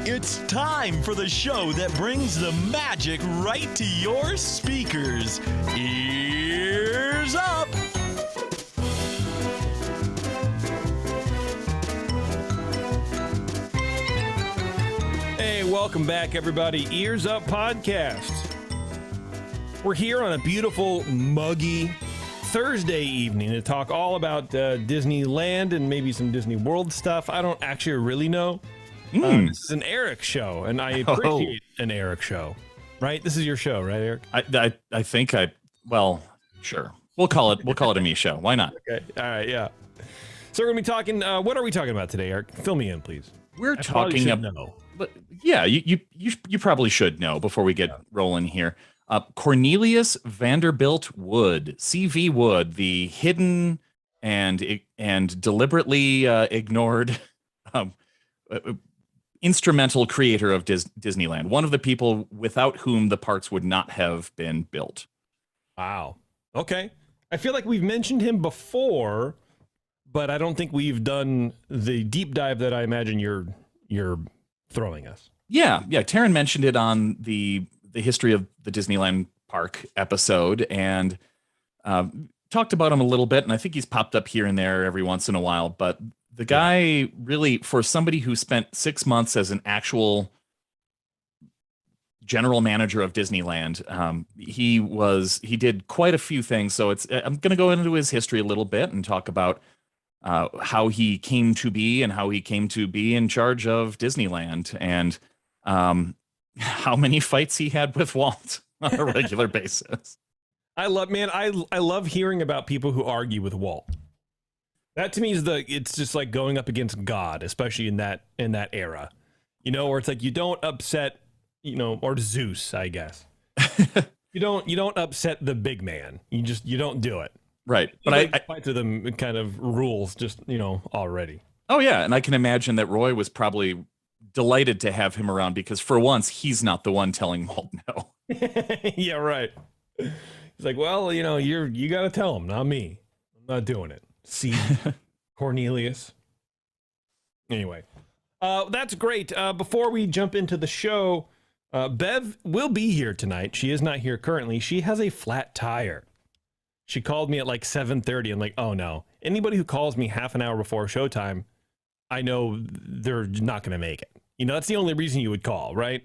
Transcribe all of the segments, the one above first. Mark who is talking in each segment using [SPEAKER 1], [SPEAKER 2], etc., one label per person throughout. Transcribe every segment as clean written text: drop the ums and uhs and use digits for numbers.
[SPEAKER 1] It's time for the show that brings the magic right to your speakers. Ears Up!
[SPEAKER 2] Hey, welcome back, everybody. Ears Up Podcast. We're here on a beautiful, muggy Thursday evening to talk all about Disneyland and maybe some Disney World stuff. I don't actually really know. This is an Eric show, and I appreciate an Eric show. Right? This is your show, right, Eric?
[SPEAKER 3] I think well, sure. We'll call it a me show. Why not?
[SPEAKER 2] Okay. All right. Yeah. So we're gonna be talking. What are we talking about today, Eric? Fill me in, please.
[SPEAKER 3] We're talking about. But yeah, you probably should know before we get rolling here. Cornelius Vanderbilt Wood, CV Wood, the hidden and deliberately ignored instrumental creator of Disneyland. One of the people without whom the parks would not have been built.
[SPEAKER 2] Wow. Okay. I feel like we've mentioned him before, but I don't think we've done the deep dive that I imagine you're throwing us.
[SPEAKER 3] Yeah. Taryn mentioned it on the history of the Disneyland park episode and talked about him a little bit. And I think he's popped up here and there every once in a while. But the guy really, for somebody who spent 6 months as an actual general manager of Disneyland, he did quite a few things. So I'm going to go into his history a little bit and talk about how he came to be and how he came to be in charge of Disneyland and how many fights he had with Walt on a regular basis.
[SPEAKER 2] I love hearing about people who argue with Walt. That to me it's just like going up against God, especially in that era, where it's like you don't upset, or Zeus, I guess. you don't upset the big man. You don't do it.
[SPEAKER 3] Right.
[SPEAKER 2] But I fight to them kind of rules just, already.
[SPEAKER 3] Oh yeah. And I can imagine that Roy was probably delighted to have him around because for once he's not the one telling Walt no.
[SPEAKER 2] Yeah, right. He's like, well, you got to tell him, not me. I'm not doing it. See, Cornelius. Anyway, that's great. Before we jump into the show, Bev will be here tonight. She is not here currently. She has a flat tire. She called me at like 7:30. I'm like, oh no. Anybody who calls me half an hour before showtime, I know they're not going to make it. That's the only reason you would call, right?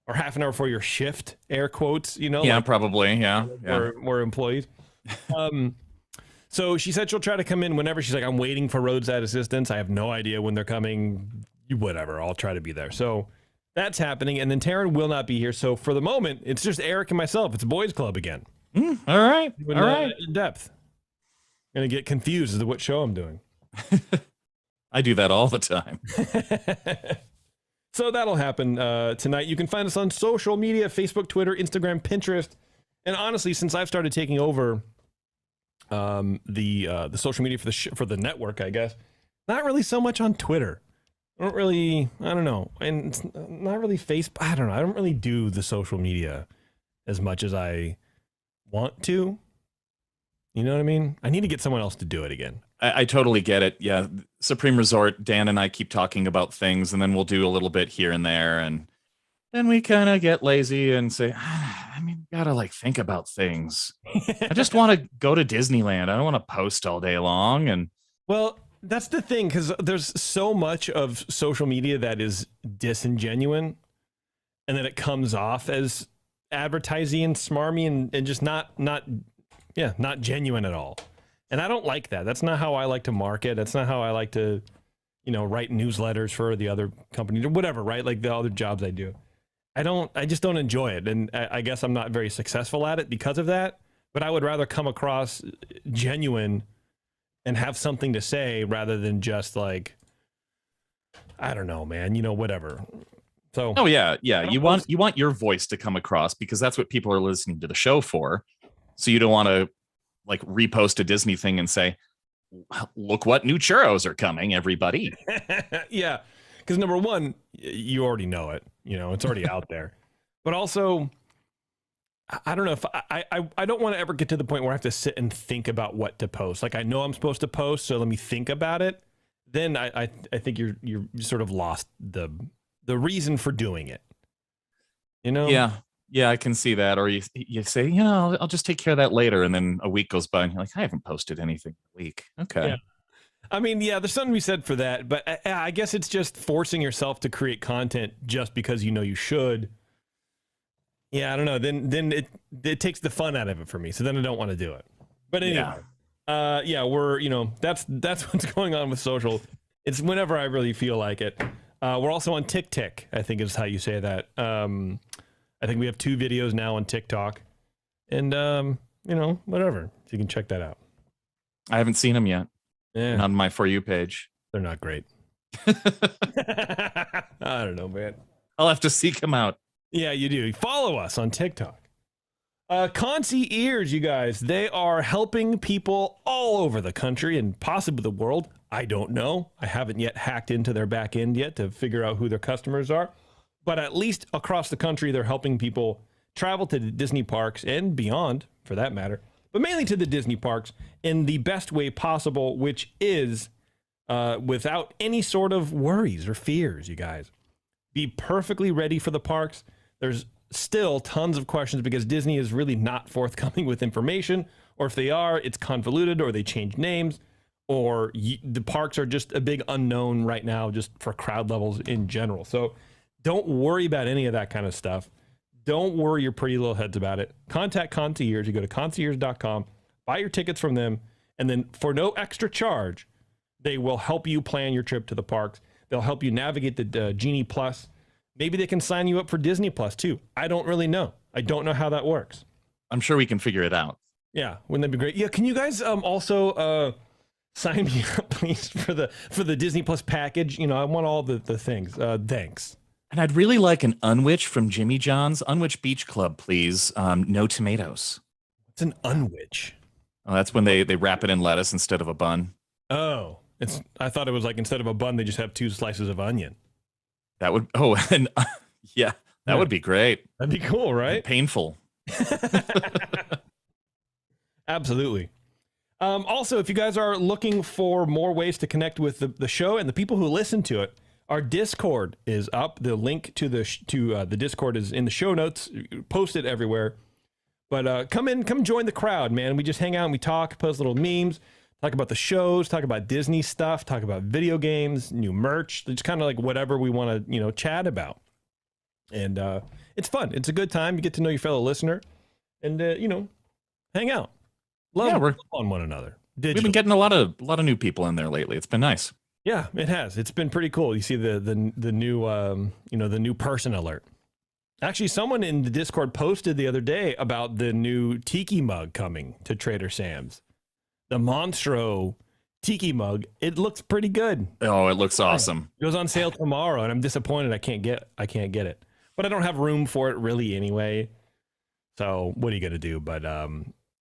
[SPEAKER 2] Or half an hour before your shift, air quotes,
[SPEAKER 3] Yeah,
[SPEAKER 2] like,
[SPEAKER 3] probably. Yeah.
[SPEAKER 2] We're employees. So she said she'll try to come in whenever. She's like, I'm waiting for roadside assistance. I have no idea when they're coming. Whatever. I'll try to be there. So that's happening. And then Taryn will not be here. So for the moment, it's just Eric and myself. It's Boys Club again.
[SPEAKER 3] All right.
[SPEAKER 2] All right. In depth. Gonna get confused as to what show I'm doing.
[SPEAKER 3] I do that all the time.
[SPEAKER 2] So that'll happen tonight. You can find us on social media, Facebook, Twitter, Instagram, Pinterest. And honestly, since I've started taking over the social media for the network, I guess, not really so much on Twitter. I don't know. And it's not really Facebook. I don't know. I don't really do the social media as much as I want to. You know what I mean? I need to get someone else to do it again.
[SPEAKER 3] I totally get it. Yeah. Supreme Resort, Dan and I keep talking about things and then we'll do a little bit here and there. And then we kind of get lazy and say, gotta think about things. I just want to go to Disneyland. I don't want to post all day long. And
[SPEAKER 2] well, that's the thing, because there's so much of social media that is disingenuine and then it comes off as advertising and smarmy and just not genuine at all. And I don't like that. That's not how I like to market. That's not how I like to, write newsletters for the other companies or whatever, right? Like the other jobs I do. I just don't enjoy it. And I guess I'm not very successful at it because of that, but I would rather come across genuine and have something to say rather than just like, I don't know, man, whatever. So,
[SPEAKER 3] oh yeah. You want your voice to come across because that's what people are listening to the show for. So you don't want to repost a Disney thing and say, look what new churros are coming, everybody.
[SPEAKER 2] Yeah. Because number one, you already know it, it's already out there, but also I don't know if I don't want to ever get to the point where I have to sit and think about what to post. Like I know I'm supposed to post, so let me think about it. Then I think you're sort of lost the the reason for doing it. You know?
[SPEAKER 3] Yeah, I can see that. Or you say, I'll just take care of that later, and then a week goes by, and you're like, I haven't posted anything in a week. Okay.
[SPEAKER 2] Yeah. I mean, yeah, there's something to be said for that, but I guess it's just forcing yourself to create content just because you know you should. Yeah, I don't know. Then it takes the fun out of it for me, so then I don't want to do it. But anyway, we're that's what's going on with social. It's whenever I really feel like it. We're also on TikTok, I think is how you say that. I think we have 2 videos now on TikTok, and whatever. So you can check that out.
[SPEAKER 3] I haven't seen them yet.
[SPEAKER 2] Yeah.
[SPEAKER 3] On my For You page.
[SPEAKER 2] They're not great. I don't know, man.
[SPEAKER 3] I'll have to seek them out.
[SPEAKER 2] Yeah, you do. Follow us on TikTok. Concy Ears, you guys, they are helping people all over the country and possibly the world. I don't know. I haven't yet hacked into their back end yet to figure out who their customers are. But at least across the country, they're helping people travel to the Disney parks and beyond, for that matter. But mainly to the Disney parks in the best way possible, which is without any sort of worries or fears, you guys. Be perfectly ready for the parks. There's still tons of questions because Disney is really not forthcoming with information, or if they are, it's convoluted, or they change names, or the parks are just a big unknown right now just for crowd levels in general. So don't worry about any of that kind of stuff. Don't worry your pretty little heads about it. Contact Concierge. You go to concierge.com, buy your tickets from them, and then for no extra charge, they will help you plan your trip to the parks. They'll help you navigate the Genie Plus. Maybe they can sign you up for Disney Plus too. I don't really know. I don't know how that works.
[SPEAKER 3] I'm sure we can figure it out.
[SPEAKER 2] Yeah, wouldn't that be great? Yeah, can you guys also sign me up, please, for the Disney Plus package? I want all the things. Thanks.
[SPEAKER 3] And I'd really like an Unwich from Jimmy John's. Unwich Beach Club, please. No tomatoes.
[SPEAKER 2] It's an Unwich.
[SPEAKER 3] Oh, that's when they wrap it in lettuce instead of a bun.
[SPEAKER 2] Oh, I thought it was like instead of a bun, they just have 2 slices of onion.
[SPEAKER 3] That would, that would be great.
[SPEAKER 2] That'd be cool, right?
[SPEAKER 3] Painful.
[SPEAKER 2] Absolutely. Also, if you guys are looking for more ways to connect with the show and the people who listen to it, our Discord is up. The link to the Discord is in the show notes. Post it everywhere. But come join the crowd, man. We just hang out and we talk, post little memes, talk about the shows, talk about Disney stuff, talk about video games, new merch. It's kind of like whatever we want to chat about. And it's fun. It's a good time. You get to know your fellow listener, and hang out. Love on one another.
[SPEAKER 3] We've been getting a lot of new people in there lately. It's been nice.
[SPEAKER 2] Yeah, it has. It's been pretty cool. You see the new the new person alert. Actually, someone in the Discord posted the other day about the new Tiki mug coming to Trader Sam's. The Monstro Tiki mug. It looks pretty good.
[SPEAKER 3] Oh, it looks awesome.
[SPEAKER 2] It goes on sale tomorrow, and I'm disappointed I can't get it. But I don't have room for it really anyway. So what are you gonna do? But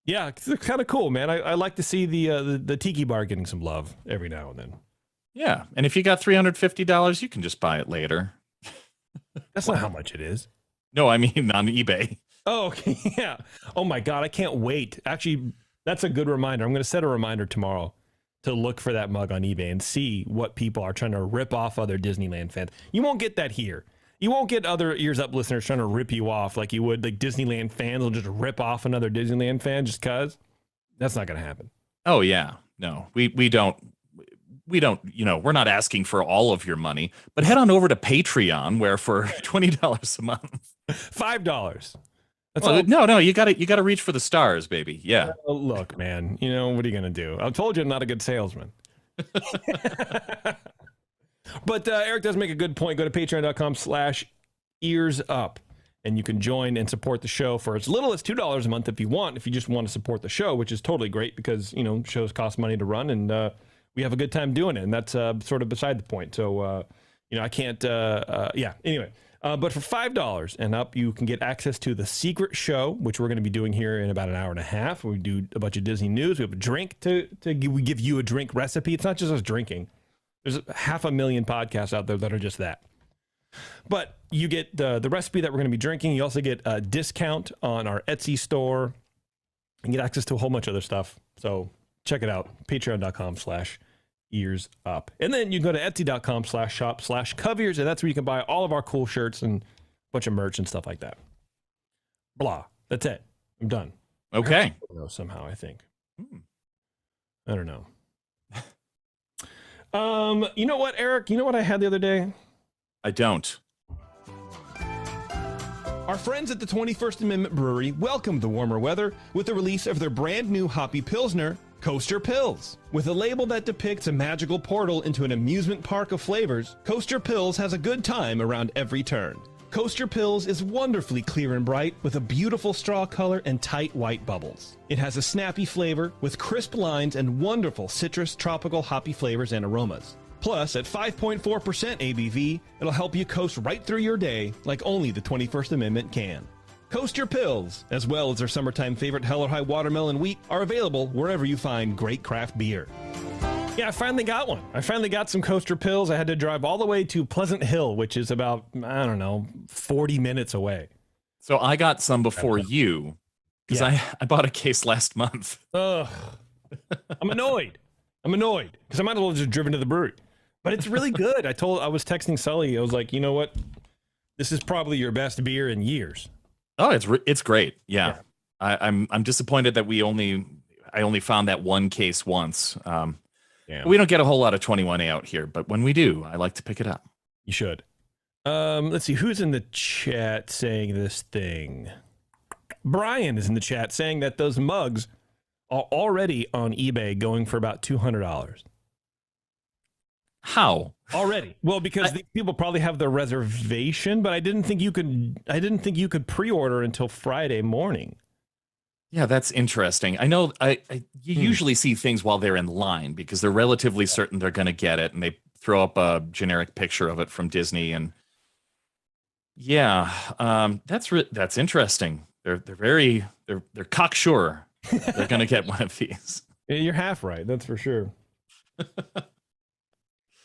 [SPEAKER 2] yeah, it's kind of cool, man. I like to see the Tiki bar getting some love every now and then.
[SPEAKER 3] Yeah, and if you got $350, you can just buy it later.
[SPEAKER 2] That's not how much it is.
[SPEAKER 3] No, I mean on eBay.
[SPEAKER 2] Oh, okay, yeah. Oh my God, I can't wait. Actually, that's a good reminder. I'm going to set a reminder tomorrow to look for that mug on eBay and see what people are trying to rip off other Disneyland fans. You won't get that here. You won't get other Ears Up listeners trying to rip you off like you would. Like Disneyland fans will just rip off another Disneyland fan just because. That's not going to happen.
[SPEAKER 3] Oh yeah, no, we don't. We're not asking for all of your money, but head on over to Patreon, where for $20 a month,
[SPEAKER 2] $5.
[SPEAKER 3] No, you got to reach for the stars, baby. Yeah.
[SPEAKER 2] Look, man, what are you gonna do? I told you I'm not a good salesman. But Eric does make a good point. Go to patreon.com/EarzUp, and you can join and support the show for as little as $2 a month if you want. If you just want to support the show, which is totally great because shows cost money to run, and we have a good time doing it, and that's sort of beside the point. So, I can't, anyway. But for $5 and up, you can get access to the secret show, which we're going to be doing here in about an hour and a half. We do a bunch of Disney news. We have a drink we give you a drink recipe. It's not just us drinking. There's 500,000 podcasts out there that are just that. But you get the recipe that we're going to be drinking. You also get a discount on our Etsy store and get access to a whole bunch of other stuff. So check it out. Patreon.com/EarzUp. Ears Up. And then you can go to etsy.com/shop/coveyears, and that's where you can buy all of our cool shirts and a bunch of merch and stuff like that. Blah. That's it. I'm done.
[SPEAKER 3] Okay.
[SPEAKER 2] Somehow, I think. I don't know. You know what, Eric? You know what I had the other day?
[SPEAKER 3] I don't.
[SPEAKER 2] Our friends at the 21st Amendment Brewery welcomed the warmer weather with the release of their brand new hoppy Pilsner, Coaster Pills. With a label that depicts a magical portal into an amusement park of flavors, Coaster Pills has a good time around every turn. Coaster Pills is wonderfully clear and bright with a beautiful straw color and tight white bubbles. It has a snappy flavor with crisp lines and wonderful citrus, tropical, hoppy flavors and aromas. Plus, at 5.4% ABV, it'll help you coast right through your day like only the 21st Amendment can. Coaster Pills, as well as their summertime favorite Hell or High Watermelon Wheat, are available wherever you find great craft beer. Yeah, I finally got one. I finally got some Coaster Pills. I had to drive all the way to Pleasant Hill, which is about, 40 minutes away.
[SPEAKER 3] So I got some before you because
[SPEAKER 2] Yeah.
[SPEAKER 3] I bought a case last month.
[SPEAKER 2] Ugh. I'm annoyed because I might as well have just driven to the brewery. But it's really good. I was texting Sully. I was like, you know what? This is probably your best beer in years.
[SPEAKER 3] Oh, it's great. Yeah. I'm disappointed that I only found that one case once. We don't get a whole lot of 21A out here, but when we do, I like to pick it up.
[SPEAKER 2] You should. Let's see who's in the chat saying this thing. Brian is in the chat saying that those mugs are already on eBay going for about $200.
[SPEAKER 3] How?
[SPEAKER 2] Already? Well, because these people probably have the reservation, but I didn't think you could pre-order until Friday morning.
[SPEAKER 3] Yeah, that's interesting. I know you usually see things while they're in line because they're relatively certain they're going to get it, and they throw up a generic picture of it from Disney. And yeah, that's interesting. They're cocksure they're going to get one of these.
[SPEAKER 2] You're half right. That's for sure.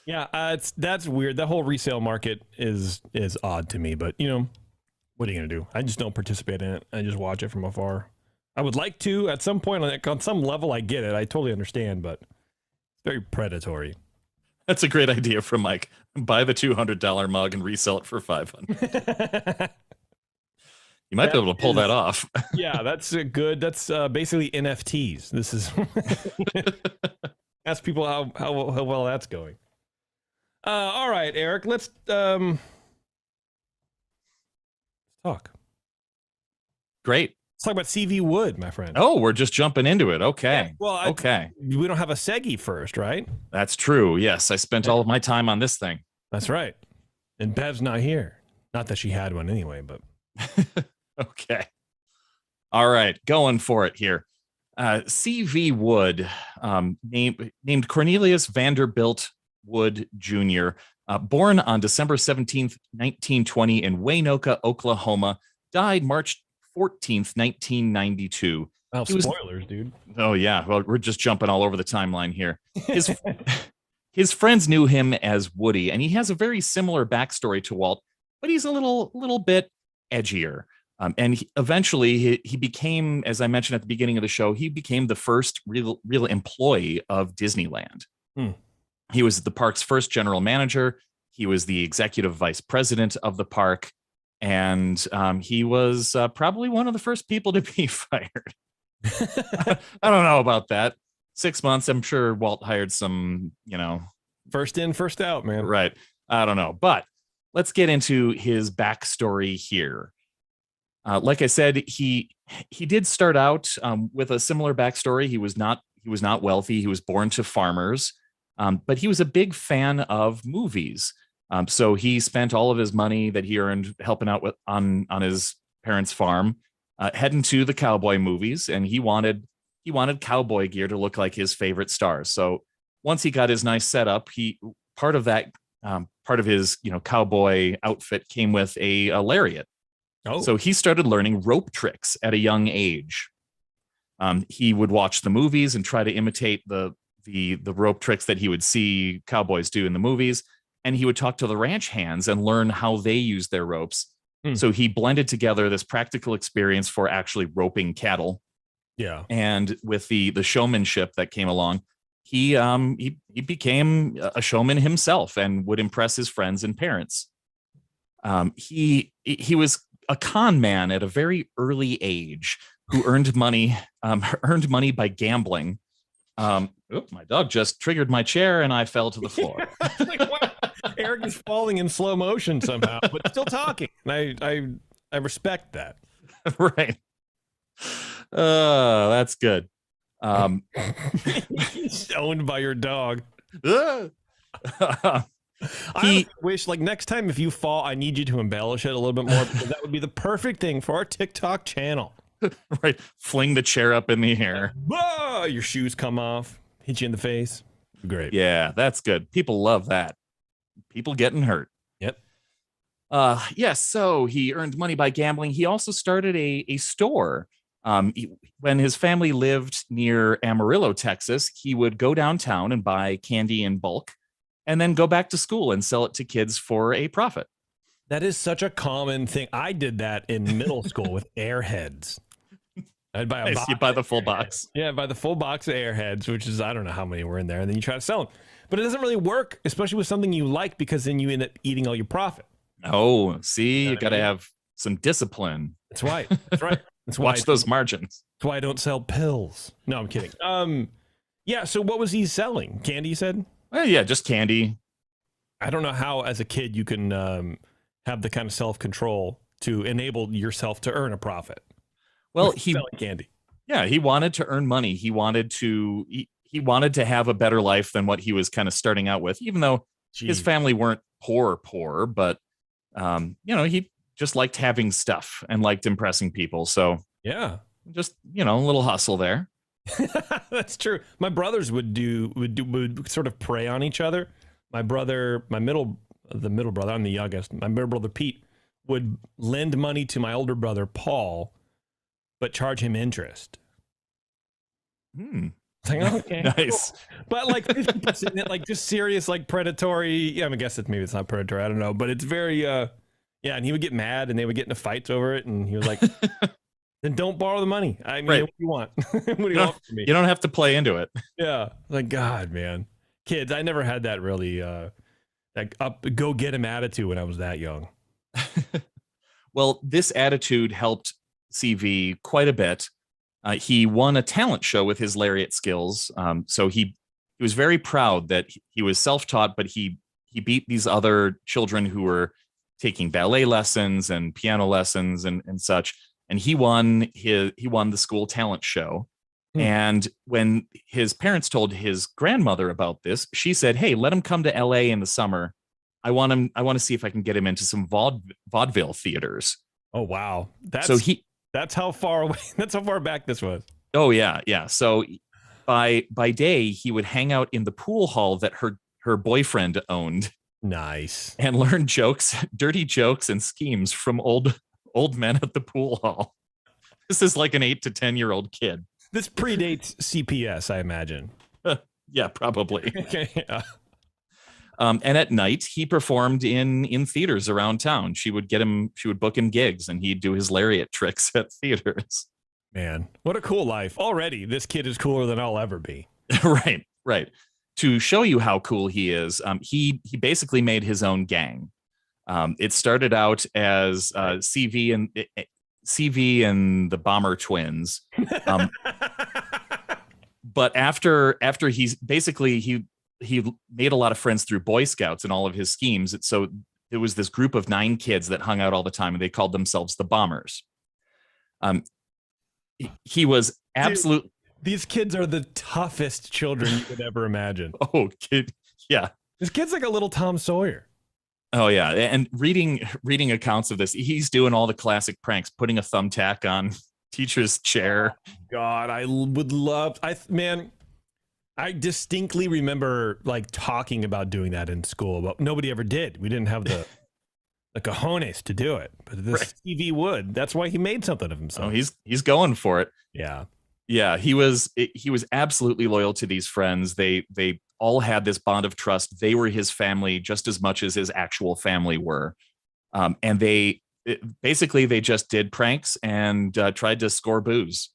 [SPEAKER 2] Yeah, that's weird. That whole resale market is odd to me, but what are you gonna do? I just don't participate in it. I just watch it from afar. I would like to at some point on some level. I get it. I totally understand, but it's very predatory.
[SPEAKER 3] That's a great idea from Mike. Buy the $200 mug and resell it for $500. You might be able to pull that off.
[SPEAKER 2] Yeah, that's good. That's basically NFTs. This is ask people how well that's going. All right, Eric, let's talk.
[SPEAKER 3] Great.
[SPEAKER 2] Let's talk about CV Wood, my friend.
[SPEAKER 3] Oh, we're just jumping into it. Okay.
[SPEAKER 2] Yeah, well,
[SPEAKER 3] okay.
[SPEAKER 2] We don't have a Segi first, right?
[SPEAKER 3] That's true. Yes, I spent all of my time on this thing.
[SPEAKER 2] That's right. And Bev's not here. Not that she had one anyway, but.
[SPEAKER 3] Okay. All right, going for it here. CV Wood, named Cornelius Vanderbilt Wood Jr., born on December 17th, 1920 in Waynoka, Oklahoma, died March 14th, 1992.
[SPEAKER 2] Oh, spoilers, dude.
[SPEAKER 3] Oh, yeah. Well, we're just jumping all over the timeline here. His friends knew him as Woody, and he has a very similar backstory to Walt, but he's a little bit edgier. And eventually he became, as I mentioned at the beginning of the show, he became the first real employee of Disneyland. He was the park's first general manager. He was the executive vice president of the park. And he was probably one of the first people to be fired. I don't know about that. 6 months. I'm sure Walt hired some,
[SPEAKER 2] First in, first out, man.
[SPEAKER 3] Right. I don't know. But let's get into his backstory here. Like I said, he did start out with a similar backstory. He was not wealthy. He was born to farmers, but he was a big fan of movies. So he spent all of his money that he earned helping out on his parents' farm, heading to the cowboy movies, and he wanted cowboy gear to look like his favorite stars. So once he got his nice setup, part of his cowboy outfit came with a lariat.
[SPEAKER 2] Oh.
[SPEAKER 3] So he started learning rope tricks at a young age. He would watch the movies and try to imitate the rope tricks that he would see cowboys do in the movies. And he would talk to the ranch hands and learn how they use their ropes. So he blended together this practical experience for actually roping cattle.
[SPEAKER 2] Yeah.
[SPEAKER 3] And with the showmanship that came along, he became a showman himself and would impress his friends and parents. He was a con man at a very early age who earned money by gambling. My dog just triggered my chair and I fell to the floor.
[SPEAKER 2] Like, wow. Eric is falling in slow motion somehow, but still talking. And I respect that.
[SPEAKER 3] Right. That's good.
[SPEAKER 2] He's owned by your dog.
[SPEAKER 3] He
[SPEAKER 2] I wish, like, next time if you fall, I need you to embellish it a little bit more, because that would be the perfect thing for our TikTok channel.
[SPEAKER 3] right, fling the chair up in the air.
[SPEAKER 2] Ah, your shoes come off, hit you in the face. Great.
[SPEAKER 3] Yeah, that's good. People love that. People getting hurt.
[SPEAKER 2] Yep.
[SPEAKER 3] Yes. So he earned money by gambling. He also started a store. When his family lived near Amarillo, Texas, he would go downtown and buy candy in bulk, and then go back to school and sell it to kids for a profit.
[SPEAKER 2] That is such a common thing. I did that in middle school with Airheads. I'd buy a box.
[SPEAKER 3] You buy the full box.
[SPEAKER 2] Yeah, buy the full box of Airheads, which is, I don't know how many were in there, and then you try to sell them. But it doesn't really work, especially with something you like, because then you end up eating all your profit.
[SPEAKER 3] Oh, see, you got to have some discipline.
[SPEAKER 2] That's right. That's right. That's why.
[SPEAKER 3] Watch those margins.
[SPEAKER 2] That's why I don't sell pills. No, I'm kidding. Yeah. So what was he selling? Candy, you said?
[SPEAKER 3] Yeah, just candy.
[SPEAKER 2] I don't know how, as a kid, you can have the kind of self-control to enable yourself to earn a profit.
[SPEAKER 3] Well,
[SPEAKER 2] selling candy.
[SPEAKER 3] Yeah, he wanted to earn money. He wanted to have a better life than what he was kind of starting out with, even though his family weren't poor, but he just liked having stuff and liked impressing people. So
[SPEAKER 2] yeah,
[SPEAKER 3] just, a little hustle there.
[SPEAKER 2] That's true. My brothers would sort of prey on each other. My brother, the middle brother, I'm the youngest. My middle brother Pete would lend money to my older brother Paul, but charge him interest. It's like, okay,
[SPEAKER 3] nice.
[SPEAKER 2] Cool. But like 50%, like just serious, like predatory. Yeah, I guess maybe it's not predatory. I don't know, but it's very yeah. And he would get mad, and they would get into fights over it, and he was like, "Then don't borrow the money. I mean,
[SPEAKER 3] right.
[SPEAKER 2] What do you want? What do you want from me?
[SPEAKER 3] You don't have to play into it."
[SPEAKER 2] Yeah, like, God, man, kids. I never had that really like go get him attitude when I was that young.
[SPEAKER 3] Well, this attitude helped CV quite a bit. He won a talent show with his lariat skills. So he was very proud that he was self-taught, but he beat these other children who were taking ballet lessons and piano lessons and such. And he won the school talent show. And when his parents told his grandmother about this, she said, "Hey, let him come to LA in the summer. I want to see if I can get him into some vaudeville theaters." Oh, wow. That's how far away. That's how far back this was. Oh, yeah. Yeah. So by day, he would hang out in the pool hall that her boyfriend owned. Nice. And learn dirty jokes and schemes from old men at the pool hall. This is like an 8 to 10-year-old kid. This predates CPS, I imagine. Yeah, probably. Okay. Yeah. And at night, he performed in theaters around town. She would book him gigs, and he'd do his lariat tricks at theaters. Man, what a cool life. Already, this kid is cooler than I'll ever be. Right. To show you how cool he is, he basically made his own gang. It started out as CV and the Bomber Twins. But after he made a lot of friends through Boy Scouts and all of his schemes. So there was this group of 9 kids that hung out all the time, and they called themselves the Bombers. He was absolute. Dude, these kids are the toughest children you could ever imagine. Oh, kid. Yeah. This kid's like a little Tom Sawyer. Oh, yeah. And reading accounts of this, he's doing all the classic pranks, putting a thumbtack on teacher's chair. Oh, God, I would love. I distinctly remember like talking about doing that in school, but nobody ever did. We didn't have the cojones to do it, but this TV would. That's why he made something of himself. Oh, he's going for it. Yeah. Yeah, he was absolutely loyal to these friends. They all had this bond of trust. They were his family just as much as his actual family were. And they just did pranks and tried to score booze.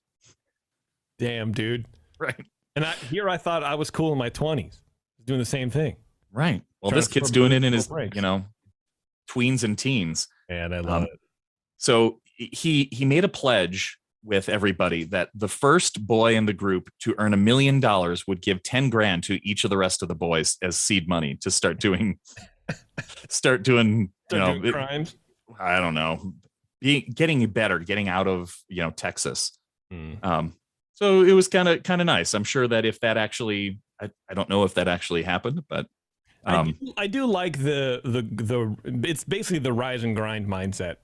[SPEAKER 3] Damn, dude. Right.
[SPEAKER 2] And I thought I was cool in my 20s, doing the same thing.
[SPEAKER 3] Right. Well,
[SPEAKER 2] Trying
[SPEAKER 3] this
[SPEAKER 2] to
[SPEAKER 3] kid's
[SPEAKER 2] sort of
[SPEAKER 3] doing it in
[SPEAKER 2] little
[SPEAKER 3] his,
[SPEAKER 2] breaks.
[SPEAKER 3] tweens and teens.
[SPEAKER 2] And I love it.
[SPEAKER 3] So he made a pledge with everybody that the first boy in the group to earn $1 million would give 10 grand to each of the rest of the boys as seed money to start doing, doing
[SPEAKER 2] crimes.
[SPEAKER 3] I don't know, getting better, getting out of, Texas. So it was kind of nice. I'm sure that if that actually, I don't know if that actually happened, but
[SPEAKER 2] I do like the it's basically the rise and grind mindset,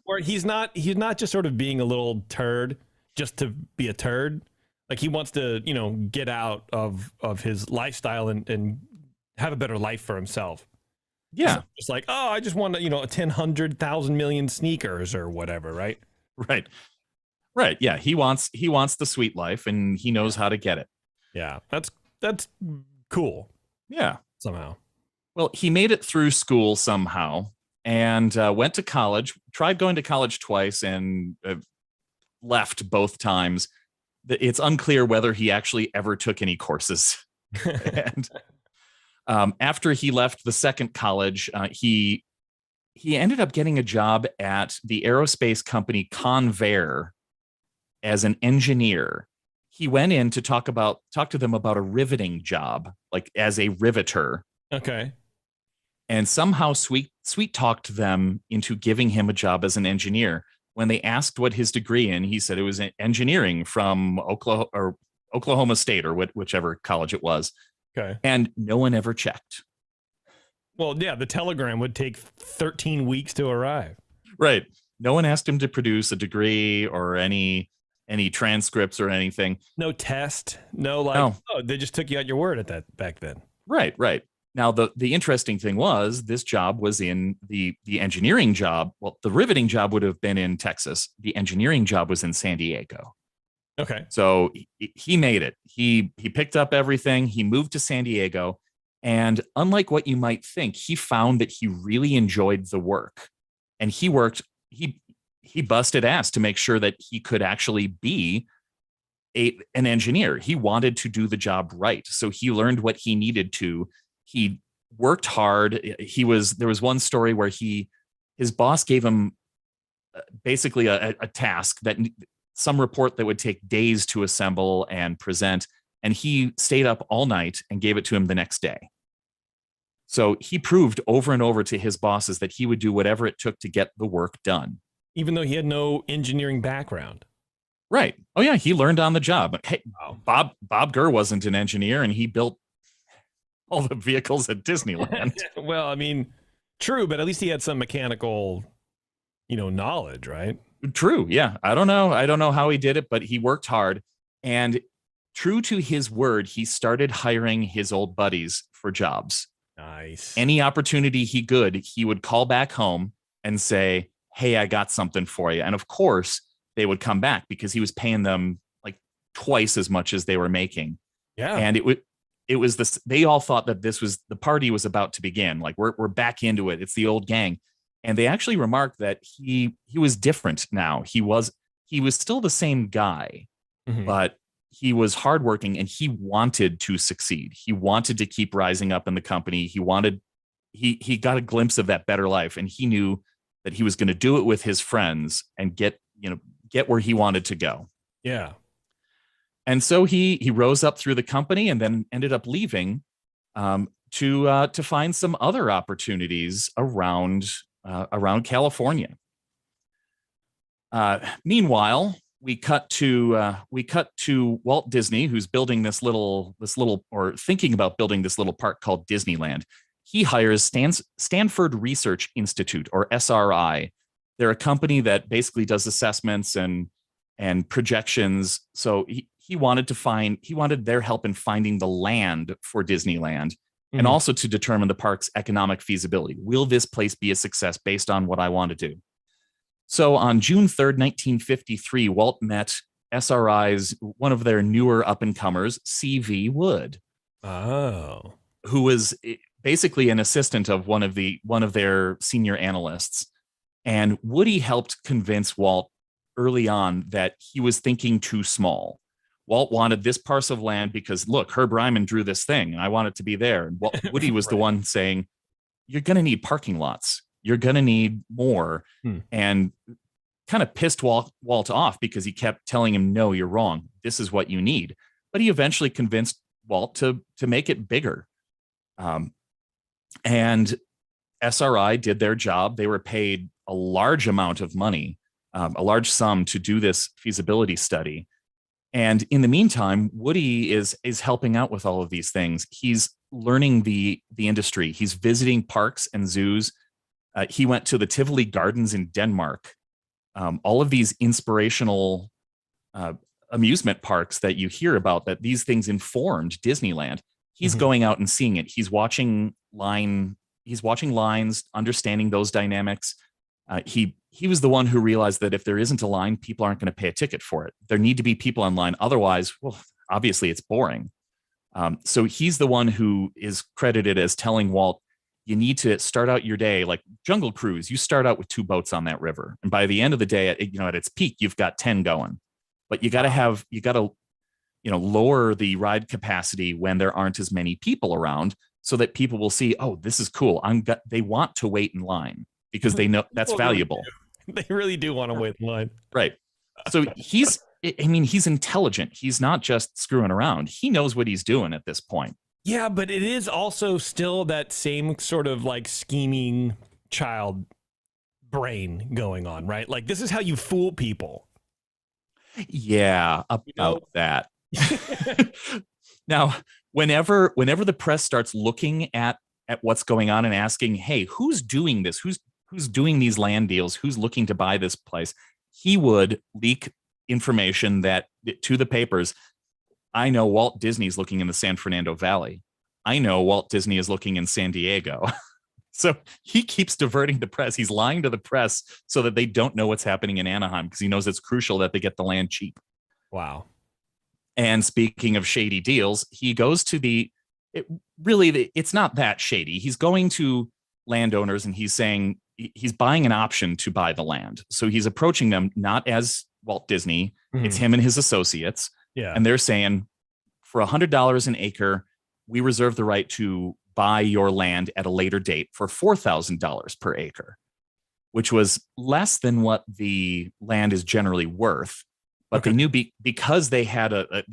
[SPEAKER 2] where he's not just sort of being a little turd just to be a turd. Like he wants to, get out of his lifestyle and have a better life for himself.
[SPEAKER 3] Yeah.
[SPEAKER 2] It's like, oh, I just want to, 10, 100,000 million sneakers or whatever. Right.
[SPEAKER 3] Right. Yeah. He wants the sweet life and he knows how to get it.
[SPEAKER 2] Yeah. That's cool.
[SPEAKER 3] Yeah.
[SPEAKER 2] Somehow.
[SPEAKER 3] Well, he made it through school somehow and went to college, tried going to college twice and left both times. It's unclear whether he actually ever took any courses. And after he left the second college, he ended up getting a job at the aerospace company Convair as an engineer. He went in to talk to them about a riveting job, like as a riveter.
[SPEAKER 2] Okay.
[SPEAKER 3] And somehow sweet talked them into giving him a job as an engineer. When they asked what his degree in, he said it was engineering from Oklahoma State or whichever college it was.
[SPEAKER 2] Okay.
[SPEAKER 3] And no one ever checked.
[SPEAKER 2] Well, yeah, the telegram would take 13 weeks to arrive.
[SPEAKER 3] Right. No one asked him to produce a degree or any transcripts or anything.
[SPEAKER 2] No test. No, they just took you at your word at that back then.
[SPEAKER 3] Right. Now, the interesting thing was this job was in the engineering job. Well, the riveting job would have been in Texas. The engineering job was in San Diego.
[SPEAKER 2] Okay.
[SPEAKER 3] So he made it. He picked up everything. He moved to San Diego. And unlike what you might think, he found that he really enjoyed the work. And he busted ass to make sure that he could actually be an engineer. He wanted to do the job right. So he learned what he needed to. He worked hard. There was one story where his boss gave him basically a task that some report that would take days to assemble and present. And he stayed up all night and gave it to him the next day. So he proved over and over to his bosses that he would do whatever it took to get the work done.
[SPEAKER 2] Even though he had no engineering background.
[SPEAKER 3] Right. Oh yeah. He learned on the job. Hey,
[SPEAKER 2] wow.
[SPEAKER 3] Bob Gurr wasn't an engineer and he built all the vehicles at Disneyland.
[SPEAKER 2] Well, I mean, true, but at least he had some mechanical, knowledge, right?
[SPEAKER 3] True. Yeah. I don't know how he did it, but he worked hard. And true to his word, he started hiring his old buddies for jobs.
[SPEAKER 2] Nice.
[SPEAKER 3] Any opportunity he would call back home and say, hey, I got something for you. And of course, they would come back because he was paying them like twice as much as they were making.
[SPEAKER 2] Yeah.
[SPEAKER 3] And it was this, they all thought that the party was about to begin. Like we're back into it. It's the old gang. And they actually remarked that he was different now. He was still the same guy, but he was hardworking and he wanted to succeed. He wanted to keep rising up in the company. He got a glimpse of that better life and he knew that he was going to do it with his friends and get where he wanted to go.
[SPEAKER 2] Yeah.
[SPEAKER 3] And so he rose up through the company and then ended up leaving to find some other opportunities around California. Meanwhile, we cut to Walt Disney, who's building this little or thinking about building this little park called Disneyland. He hires Stanford Research Institute, or SRI. They're a company that basically does assessments and projections. So he wanted their help in finding the land for Disneyland and also to determine the park's economic feasibility. Will this place be a success based on what I want to do? So on June 3rd, 1953, Walt met SRI's one of their newer up-and-comers, C.V. Wood.
[SPEAKER 2] Oh.
[SPEAKER 3] Who was basically an assistant of one of their senior analysts. And Woody helped convince Walt early on that he was thinking too small. Walt wanted this parcel of land because look, Herb Ryman drew this thing and I want it to be there. And Woody was the one saying, you're going to need parking lots. You're going to need more. And kind of pissed Walt off because he kept telling him, no, you're wrong. This is what you need. But he eventually convinced Walt to make it bigger. And SRI did their job. They were paid a large amount of money, a large sum to do this feasibility study. And in the meantime, Woody is helping out with all of these things. He's learning the industry. He's visiting parks and zoos. He went to the Tivoli Gardens in Denmark. All of these inspirational amusement parks that you hear about, that these things informed Disneyland. He's going out and seeing it. He's watching lines, understanding those dynamics. He was the one who realized that if there isn't a line, people aren't going to pay a ticket for it. There need to be people online. Otherwise, well, obviously it's boring. So he's the one who is credited as telling Walt, you need to start out your day like Jungle Cruise. You start out with 2 boats on that river. And by the end of the day, at its peak, you've got 10 going. But you got to lower the ride capacity when there aren't as many people around so that people will see, oh, this is cool. They want to wait in line because they know that's valuable.
[SPEAKER 2] They really do want to wait in line.
[SPEAKER 3] Right. So he's intelligent. He's not just screwing around. He knows what he's doing at this point.
[SPEAKER 2] Yeah, but it is also still that same sort of like scheming child brain going on, right? Like this is how you fool people.
[SPEAKER 3] Yeah, about that. Now, whenever the press starts looking at what's going on and asking, hey, who's doing this? Who's doing these land deals? Who's looking to buy this place? He would leak information to the papers. I know Walt Disney's looking in the San Fernando Valley. I know Walt Disney is looking in San Diego. So he keeps diverting the press. He's lying to the press so that they don't know what's happening in Anaheim because he knows it's crucial that they get the land cheap.
[SPEAKER 2] Wow.
[SPEAKER 3] And speaking of shady deals, he goes to it's not that shady. He's going to landowners and he's saying he's buying an option to buy the land. So he's approaching them not as Walt Disney. It's him and his associates.
[SPEAKER 2] Yeah.
[SPEAKER 3] And they're saying, for $100 an acre, we reserve the right to buy your land at a later date for $4,000 per acre, which was less than what the land is generally worth. But they knew because they had a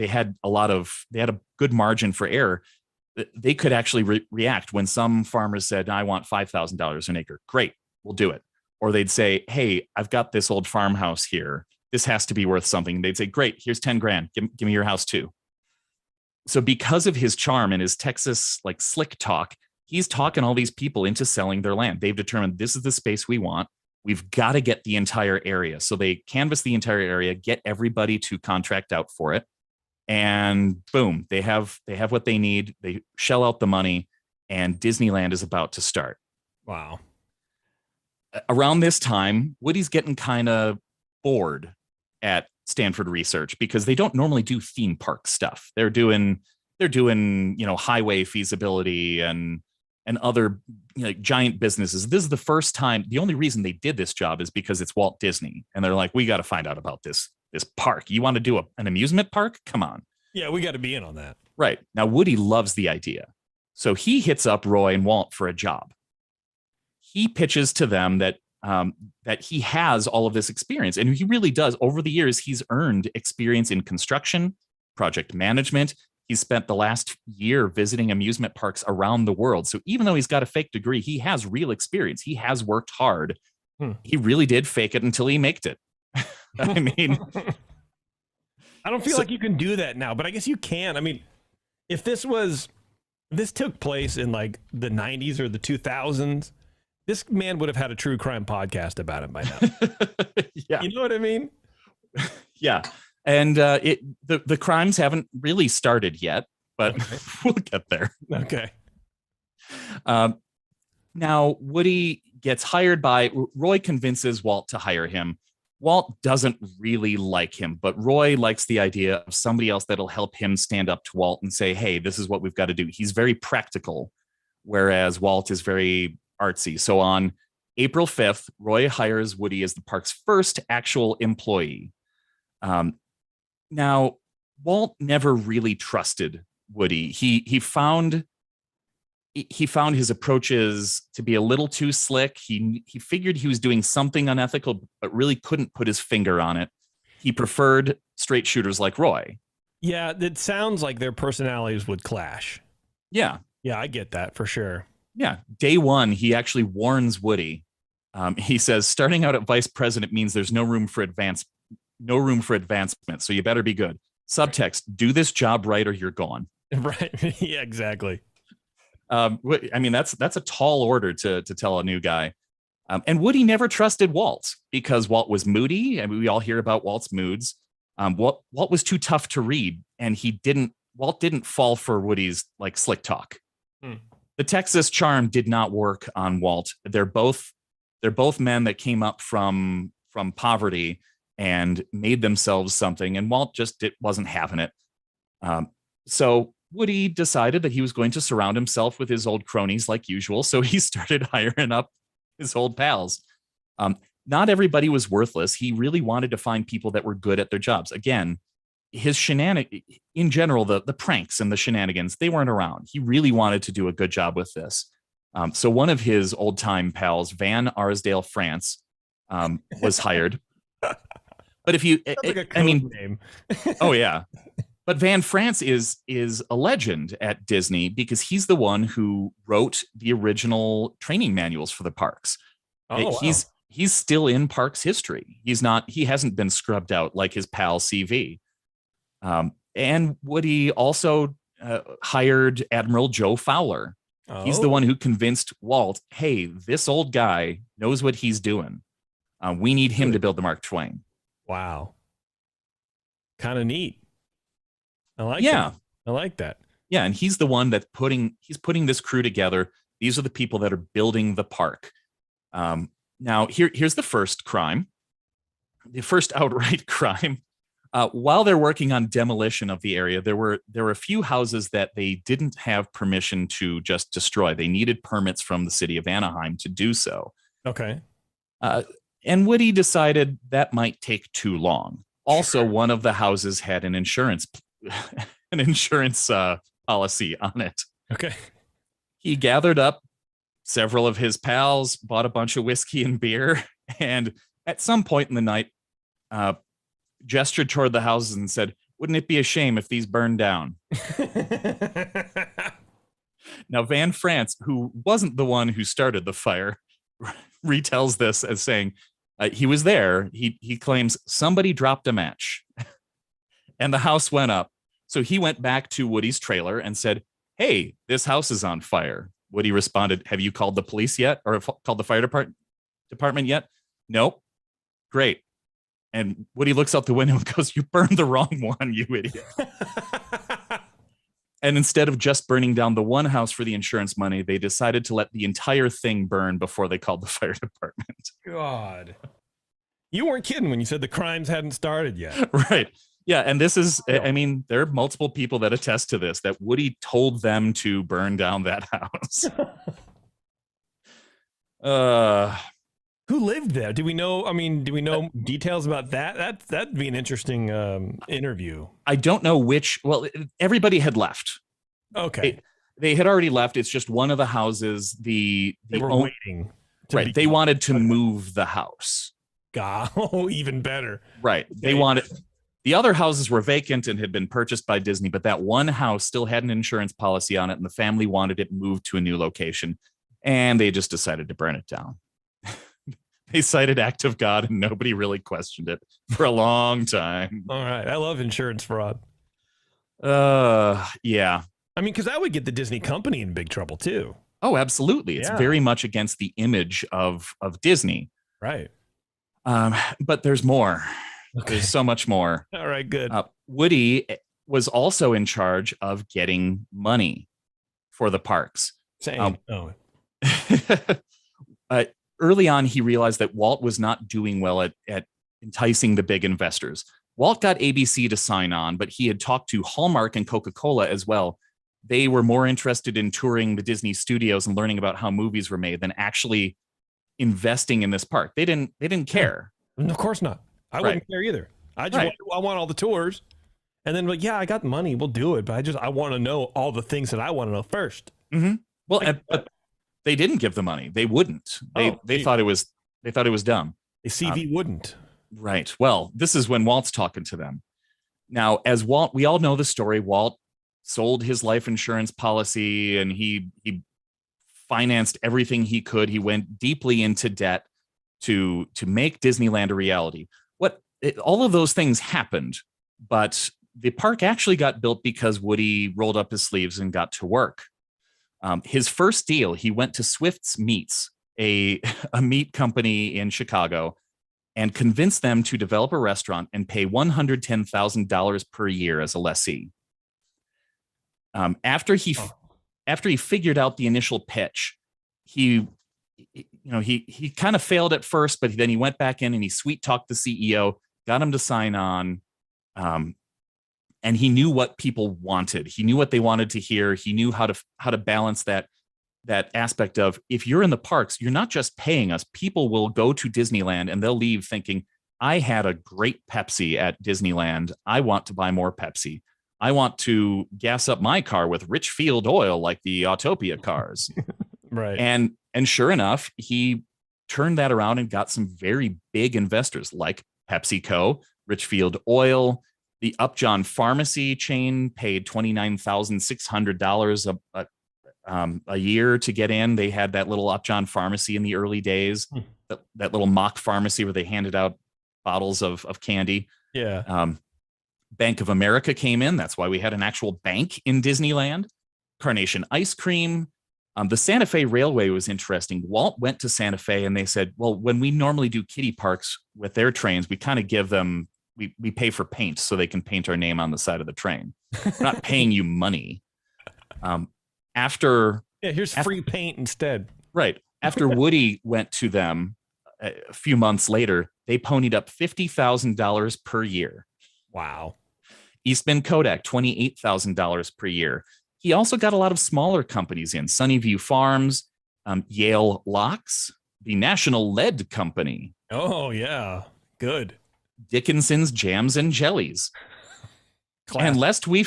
[SPEAKER 3] good margin for error, they could actually react when some farmers said, I want $5,000 an acre. Great, we'll do it. Or they'd say, hey, I've got this old farmhouse here. This has to be worth something. They'd say, great, here's 10 grand. Give me your house too. So because of his charm and his Texas like slick talk, he's talking all these people into selling their land. They've determined this is the space we want. We've got to get the entire area. So they canvass the entire area, get everybody to contract out for it. And boom, they have what they need. They shell out the money and Disneyland is about to start.
[SPEAKER 2] Wow.
[SPEAKER 3] Around this time, Woody's getting kind of bored at Stanford Research because they don't normally do theme park stuff. They're doing highway feasibility and other giant businesses. This is the first time. The only reason they did this job is because it's Walt Disney, and they're like, we got to find out about this park. You want to do an amusement park? Come on.
[SPEAKER 2] Yeah, we got to be in on that.
[SPEAKER 3] Right. Now Woody loves the idea, so he hits up Roy and Walt for a job. He pitches to them that he has all of this experience, and he really does. Over the years, he's earned experience in construction, project management. He's spent the last year visiting amusement parks around the world. So even though he's got a fake degree, he has real experience. He has worked hard. He really did fake it until he maked it. I mean,
[SPEAKER 2] I don't feel like you can do that now, but I guess you can. I mean, if this took place in like the 90s or the 2000s, this man would have had a true crime podcast about it by now.
[SPEAKER 3] Yeah.
[SPEAKER 2] You know what I mean?
[SPEAKER 3] Yeah. And the crimes haven't really started yet, but we'll get there.
[SPEAKER 2] Okay.
[SPEAKER 3] Now, Woody gets hired by Roy, convinces Walt to hire him. Walt doesn't really like him, but Roy likes the idea of somebody else that'll help him stand up to Walt and say, hey, this is what we've got to do. He's very practical, whereas Walt is very artsy. So on April 5th, Roy hires Woody as the park's first actual employee. Now, Walt never really trusted Woody. He found his approaches to be a little too slick. He figured he was doing something unethical, but really couldn't put his finger on it. He preferred straight shooters like Roy.
[SPEAKER 2] Yeah, it sounds like their personalities would clash.
[SPEAKER 3] Yeah.
[SPEAKER 2] Yeah, I get that for sure.
[SPEAKER 3] Yeah. Day one, he actually warns Woody. He says, starting out at vice president means there's no room for advancement. So you better be good. Subtext, do this job right or you're gone.
[SPEAKER 2] Right. Yeah, exactly.
[SPEAKER 3] I mean, that's a tall order to tell a new guy. And Woody never trusted Walt because Walt was moody. I mean, we all hear about Walt's moods. Walt was too tough to read, and Walt didn't fall for Woody's like slick talk. The Texas charm did not work on Walt. They're both men that came up from poverty and made themselves something, and Walt just wasn't having it. So Woody decided that he was going to surround himself with his old cronies like usual. So he started hiring up his old pals. Not everybody was worthless. He really wanted to find people that were good at their jobs. Again, his in general, the pranks and the shenanigans, they weren't around. He really wanted to do a good job with this. So one of his old time pals, Van Arsdale France, was hired. But if you,
[SPEAKER 2] like name.
[SPEAKER 3] Oh yeah. But Van France is a legend at Disney because he's the one who wrote the original training manuals for the parks.
[SPEAKER 2] Oh, wow.
[SPEAKER 3] He's still in parks history. He hasn't been scrubbed out like his pal CV. And Woody also hired Admiral Joe Fowler. Oh. He's the one who convinced Walt, hey, this old guy knows what he's doing. We need him to build the Mark Twain.
[SPEAKER 2] Wow. Kind of neat. I like that. Yeah,
[SPEAKER 3] and he's the one that's putting this crew together. These are the people that are building the park. Now, here's the first crime. The first outright crime. While they're working on demolition of the area, there were a few houses that they didn't have permission to just destroy. They needed permits from the city of Anaheim to do so.
[SPEAKER 2] Okay.
[SPEAKER 3] And Woody decided that might take too long. Also, one of the houses had an insurance policy on it.
[SPEAKER 2] Okay.
[SPEAKER 3] He gathered up several of his pals, bought a bunch of whiskey and beer, and at some point in the night, gestured toward the houses and said, "Wouldn't it be a shame if these burned down?" Now, Van France, who wasn't the one who started the fire, retells this as saying he was there. He claims somebody dropped a match and the house went up. So he went back to Woody's trailer and said, "Hey, this house is on fire." Woody responded, "Have you called the police yet? Or called the fire department yet?" "Nope." "Great." And Woody looks out the window and goes, "You burned the wrong one, you idiot." And instead of just burning down the one house for the insurance money, they decided to let the entire thing burn before they called the fire department.
[SPEAKER 2] God. You weren't kidding when you said the crimes hadn't started yet.
[SPEAKER 3] Right. Yeah, and this is, I mean, there are multiple people that attest to this, that Woody told them to burn down that house.
[SPEAKER 2] Who lived there? Do we know? I mean, do we know details about that? That'd be an interesting interview.
[SPEAKER 3] I don't know which. Well, everybody had left.
[SPEAKER 2] Okay.
[SPEAKER 3] They had already left. It's just one of the houses. They were
[SPEAKER 2] waiting.
[SPEAKER 3] Right. They wanted to move the house.
[SPEAKER 2] God, oh, even better.
[SPEAKER 3] Right. Okay. They wanted. The other houses were vacant and had been purchased by Disney, but that one house still had an insurance policy on it, and the family wanted it moved to a new location, and they just decided to burn it down. They cited act of God, and nobody really questioned it for a long time.
[SPEAKER 2] All right. I love insurance fraud.
[SPEAKER 3] Yeah.
[SPEAKER 2] I mean, because that would get the Disney company in big trouble, too.
[SPEAKER 3] Oh, absolutely. It's very much against the image of Disney.
[SPEAKER 2] Right.
[SPEAKER 3] But there's more. Okay. There's so much more.
[SPEAKER 2] All right, good.
[SPEAKER 3] Woody was also in charge of getting money for the parks.
[SPEAKER 2] Same.
[SPEAKER 3] Early on, he realized that Walt was not doing well at enticing the big investors. Walt got ABC to sign on, but he had talked to Hallmark and Coca-Cola as well. They were more interested in touring the Disney studios and learning about how movies were made than actually investing in this park. They didn't care.
[SPEAKER 2] Of course not. I wouldn't care either. I want all the tours And then, like, yeah, I got money, we'll do it, but I want to know all the things that I want to know first.
[SPEAKER 3] Mm-hmm. Well,
[SPEAKER 2] Like,
[SPEAKER 3] but they didn't give the money. They wouldn't. They thought it was dumb.
[SPEAKER 2] A CV wouldn't.
[SPEAKER 3] Right. Well, this is when Walt's talking to them. Now, as Walt, we all know the story. Walt sold his life insurance policy and he financed everything he could. He went deeply into debt to make Disneyland a reality. All of those things happened, but the park actually got built because Woody rolled up his sleeves and got to work. His first deal, he went to Swift's Meats, a meat company in Chicago, and convinced them to develop a restaurant and pay $110,000 per year as a lessee. After he figured out the initial pitch, he kind of failed at first, but then he went back in and he sweet talked the CEO, got him to sign on. And he knew what people wanted. He knew what they wanted to hear. He knew how to balance that aspect of, if you're in the parks, you're not just paying us. People will go to Disneyland and they'll leave thinking, I had a great Pepsi at Disneyland. I want to buy more Pepsi. I want to gas up my car with Richfield oil like the Autopia cars.
[SPEAKER 2] Right.
[SPEAKER 3] And sure enough, he turned that around and got some very big investors like PepsiCo, Richfield Oil. The Upjohn Pharmacy chain paid $29,600 a year to get in. They had that little Upjohn Pharmacy in the early days, that little mock pharmacy where they handed out bottles of candy.
[SPEAKER 2] Yeah.
[SPEAKER 3] Bank of America came in. That's why we had an actual bank in Disneyland. Carnation Ice Cream. The Santa Fe Railway was interesting. Walt went to Santa Fe and they said, well, when we normally do kiddie parks with their trains, we kind of give them, we pay for paint so they can paint our name on the side of the train. We're not paying you money.
[SPEAKER 2] Here's free paint instead.
[SPEAKER 3] Right. After Woody went to them a few months later, they ponied up $50,000 per year.
[SPEAKER 2] Wow.
[SPEAKER 3] Eastman Kodak, $28,000 per year. He also got a lot of smaller companies in. Sunnyview Farms, Yale Locks, the National Lead Company.
[SPEAKER 2] Oh, yeah. Good.
[SPEAKER 3] Dickinson's Jams and Jellies. And lest we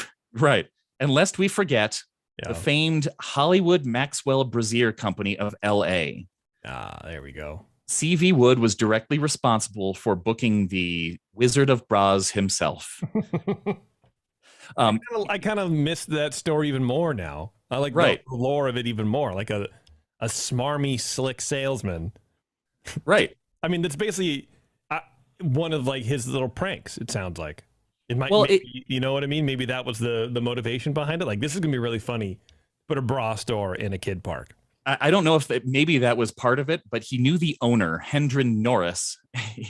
[SPEAKER 3] forget the famed Hollywood Maxwell Brazier Company of L.A.
[SPEAKER 2] Ah, there we go.
[SPEAKER 3] C.V. Wood was directly responsible for booking the Wizard of Braz himself.
[SPEAKER 2] I kind of missed that story even more now. I like the lore of it even more, like a smarmy, slick salesman.
[SPEAKER 3] Right.
[SPEAKER 2] I mean, that's basically one of like his little pranks. It sounds like it might. You know what I mean? Maybe that was the motivation behind it. Like, this is gonna be really funny. Put a bra store in a kid park.
[SPEAKER 3] I don't know if maybe that was part of it, but he knew the owner, Hendren Norris,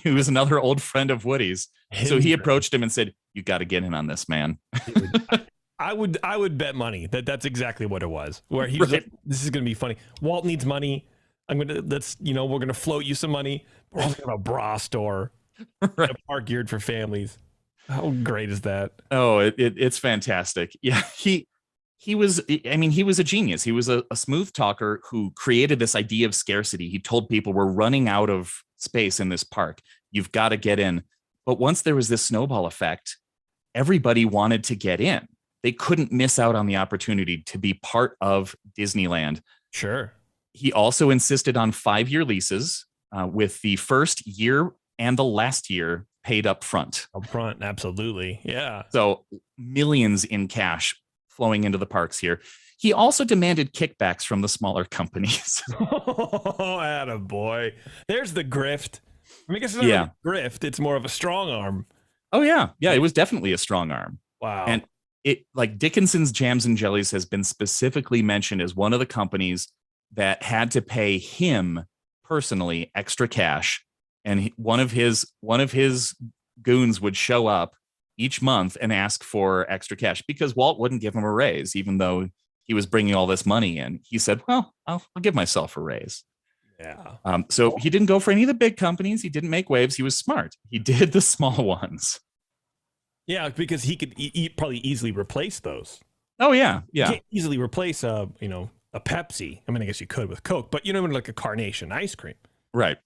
[SPEAKER 3] who was another old friend of Woody's. So he approached him and said, "You got to get in on this, man."
[SPEAKER 2] I would bet money that's exactly what it was. Where he's like, this is going to be funny. Walt needs money. we're going to float you some money. We're also going to have a bra store, a park geared for families. How great is that?
[SPEAKER 3] Oh, it's fantastic. Yeah, he was a genius. He was a smooth talker who created this idea of scarcity. He told people, we're running out of space in this park. You've got to get in. But once there was this snowball effect, everybody wanted to get in. They couldn't miss out on the opportunity to be part of Disneyland.
[SPEAKER 2] Sure.
[SPEAKER 3] He also insisted on 5-year leases with the first year and the last year paid up front.
[SPEAKER 2] Up front, absolutely. Yeah.
[SPEAKER 3] So millions in cash flowing into the parks here. He also demanded kickbacks from the smaller companies.
[SPEAKER 2] Oh, attaboy. There's the grift. I mean, I guess it's not really a grift. It's more of a strong arm.
[SPEAKER 3] Oh, yeah. Yeah, it was definitely a strong arm.
[SPEAKER 2] Wow.
[SPEAKER 3] And it, like, Dickinson's Jams and Jellies has been specifically mentioned as one of the companies that had to pay him personally extra cash. And one of his goons would show up each month and ask for extra cash because Walt wouldn't give him a raise, even though he was bringing all this money in. He said, well, I'll give myself a raise.
[SPEAKER 2] Yeah.
[SPEAKER 3] So he didn't go for any of the big companies. He didn't make waves. He was smart. He did the small ones.
[SPEAKER 2] Yeah, because he could probably easily replace those.
[SPEAKER 3] Oh, yeah. Yeah.
[SPEAKER 2] You can't easily replace a Pepsi. I mean, I guess you could with Coke, but like a Carnation ice cream.
[SPEAKER 3] Right.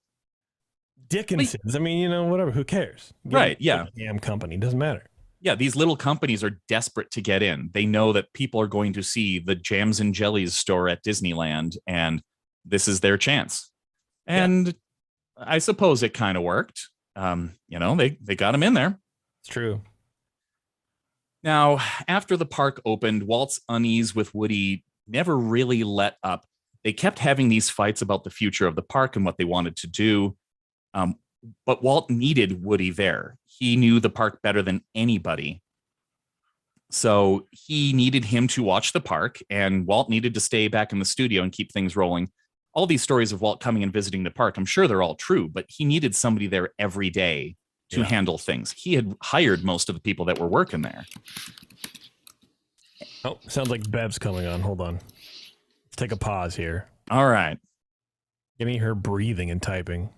[SPEAKER 2] Dickinson's. I mean, whatever. Who cares?
[SPEAKER 3] Right. Yeah.
[SPEAKER 2] Damn company. Doesn't matter.
[SPEAKER 3] Yeah, these little companies are desperate to get in. They know that people are going to see the Jams and Jellies store at Disneyland, and this is their chance. And I suppose it kind of worked. They got him in there.
[SPEAKER 2] It's true.
[SPEAKER 3] Now, after the park opened, Walt's unease with Woody never really let up. They kept having these fights about the future of the park and what they wanted to do. But Walt needed Woody there. He knew the park better than anybody. So he needed him to watch the park, and Walt needed to stay back in the studio and keep things rolling. All these stories of Walt coming and visiting the park, I'm sure they're all true, but he needed somebody there every day to handle things. He had hired most of the people that were working there.
[SPEAKER 2] Oh, sounds like Bev's coming on. Hold on. Let's take a pause here.
[SPEAKER 3] All right.
[SPEAKER 2] Give me her breathing and typing.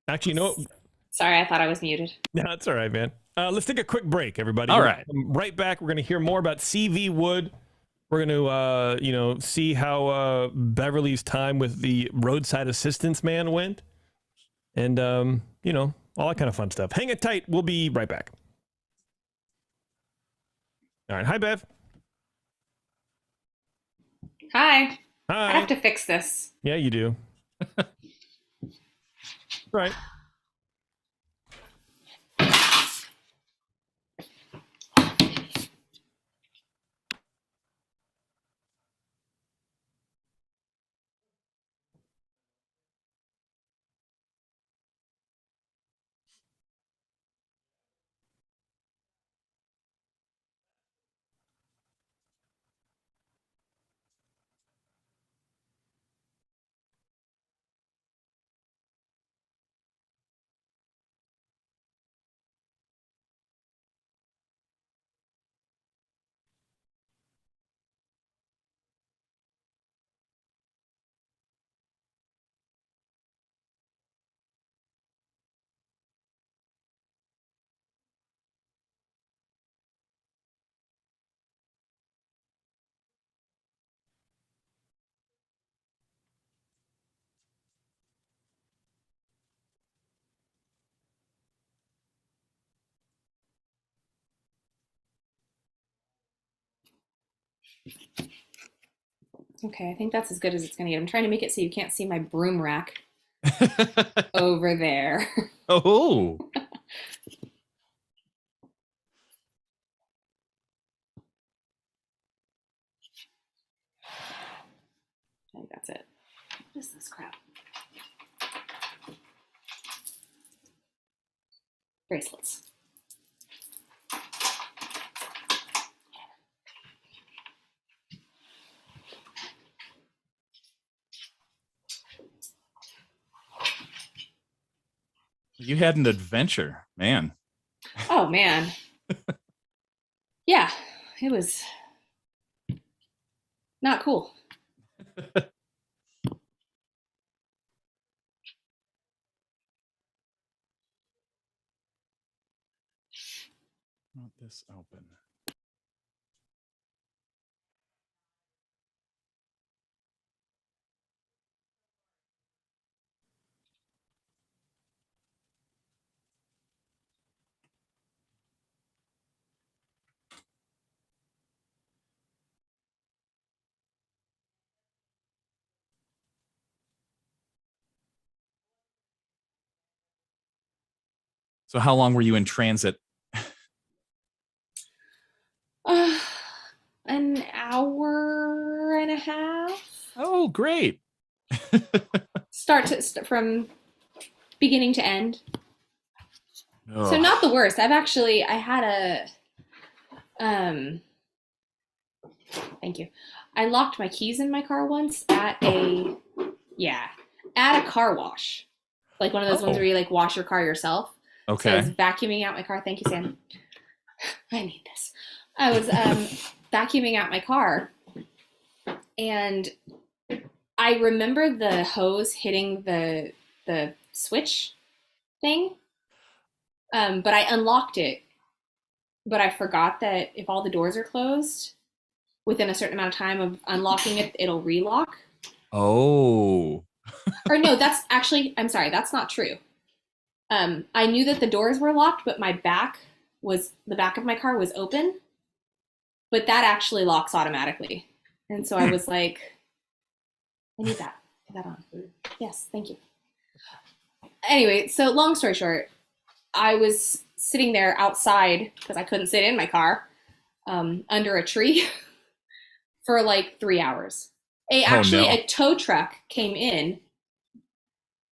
[SPEAKER 2] Actually, you know what?
[SPEAKER 4] Sorry, I thought I was muted.
[SPEAKER 2] No, that's all right, man. Let's take a quick break, everybody.
[SPEAKER 3] All right.
[SPEAKER 2] Right back. We're going to hear more about CV Wood. We're going to, see how Beverly's time with the roadside assistance man went. And, all that kind of fun stuff. Hang it tight. We'll be right back. All right. Hi, Bev.
[SPEAKER 4] Hi.
[SPEAKER 2] Hi.
[SPEAKER 4] I have to fix this.
[SPEAKER 2] Yeah, you do. Right.
[SPEAKER 4] Okay, I think that's as good as it's going to get. I'm trying to make it so you can't see my broom rack over there.
[SPEAKER 3] Oh.
[SPEAKER 4] I think that's it. What is this crap? Bracelets.
[SPEAKER 3] You had an adventure, man.
[SPEAKER 4] Oh, man. Yeah, it was not cool.
[SPEAKER 3] Want this open. So how long were you in transit?
[SPEAKER 4] An hour and a half.
[SPEAKER 3] Oh, great.
[SPEAKER 4] From beginning to end.
[SPEAKER 3] Oh.
[SPEAKER 4] So not the worst. I had thank you. I locked my keys in my car once at a car wash. Like one of those ones where you like wash your car yourself.
[SPEAKER 3] Okay.
[SPEAKER 4] So I was vacuuming out my car. Thank you, Sam. I need this. I was vacuuming out my car, and I remember the hose hitting the switch thing, but I unlocked it. But I forgot that if all the doors are closed, within a certain amount of time of unlocking it, it'll relock.
[SPEAKER 3] Oh.
[SPEAKER 4] Or no, that's actually, I'm sorry, that's not true. I knew that the doors were locked, but the back of my car was open, but that actually locks automatically. And so I was like, I need that. Put that on. Yes, thank you. Anyway, so long story short, I was sitting there outside because I couldn't sit in my car under a tree for like 3 hours. A tow truck came in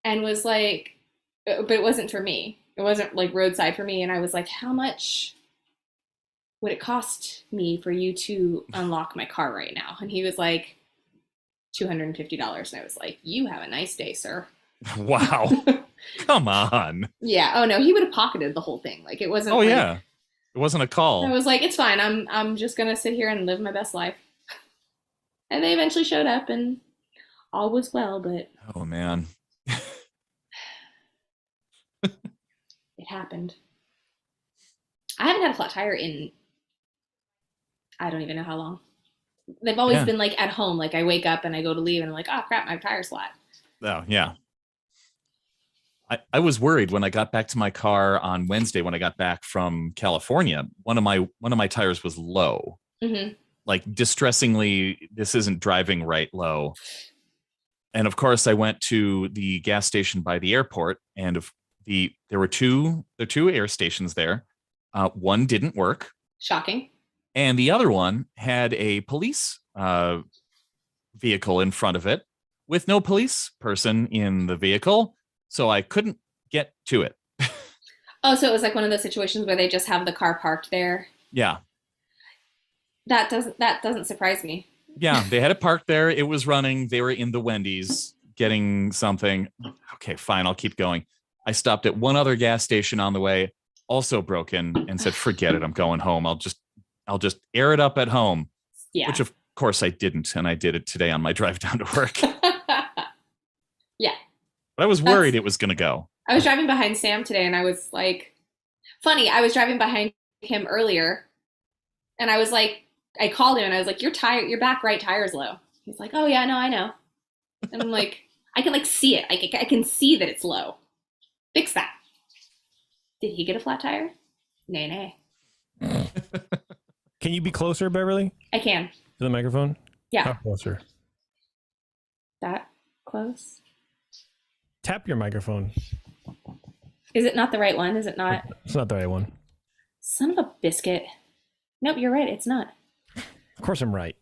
[SPEAKER 4] and was like, but it wasn't for me. It wasn't like roadside for me. And I was like, how much would it cost me for you to unlock my car right now? And he was like, $250. And I was like, you have a nice day, sir.
[SPEAKER 3] Wow. Come on.
[SPEAKER 4] Yeah. Oh no, he would have pocketed the whole thing. Like it wasn't.
[SPEAKER 3] Oh
[SPEAKER 4] like,
[SPEAKER 3] yeah. It wasn't a call.
[SPEAKER 4] I was like, it's fine. I'm just gonna sit here and live my best life. And they eventually showed up and all was well, but
[SPEAKER 3] oh man.
[SPEAKER 4] it happened. I haven't had a flat tire in I don't even know how long. They've always been like at home. Like I wake up and I go to leave and I'm like, oh crap, my tire's flat.
[SPEAKER 3] Oh yeah. I was worried when I got back to my car on Wednesday when I got back from California. One of my tires was low.
[SPEAKER 4] Mm-hmm.
[SPEAKER 3] Like distressingly, this isn't driving right low. And of course, I went to the gas station by the airport, and there were two air stations there. One didn't work.
[SPEAKER 4] Shocking.
[SPEAKER 3] And the other one had a police vehicle in front of it with no police person in the vehicle. So I couldn't get to it.
[SPEAKER 4] Oh, so it was like one of those situations where they just have the car parked there.
[SPEAKER 3] Yeah.
[SPEAKER 4] That doesn't surprise me.
[SPEAKER 3] Yeah, they had it parked there. It was running. They were in the Wendy's getting something. Okay, fine. I'll keep going. I stopped at one other gas station on the way, also broken, and said, forget it. I'm going home. I'll just air it up at home.
[SPEAKER 4] Yeah.
[SPEAKER 3] Which of course I didn't. And I did it today on my drive down to work.
[SPEAKER 4] Yeah.
[SPEAKER 3] But I was worried it was going to go.
[SPEAKER 4] I was driving behind Sam today and I was like, funny, I was driving behind him earlier and I was like, I called him and I was like, your back right tire's low. He's like, oh yeah, no, I know. And I'm like, I can like see it. I can see that it's low. Fix that. Did he get a flat tire? Nay.
[SPEAKER 2] Can you be closer, Beverly?
[SPEAKER 4] I can.
[SPEAKER 2] To the microphone?
[SPEAKER 4] Yeah.
[SPEAKER 2] How closer?
[SPEAKER 4] That close?
[SPEAKER 2] Tap your microphone.
[SPEAKER 4] Is it not the right one? Is it not?
[SPEAKER 2] It's not the right one.
[SPEAKER 4] Son of a biscuit. Nope, you're right. It's not.
[SPEAKER 2] Of course I'm right.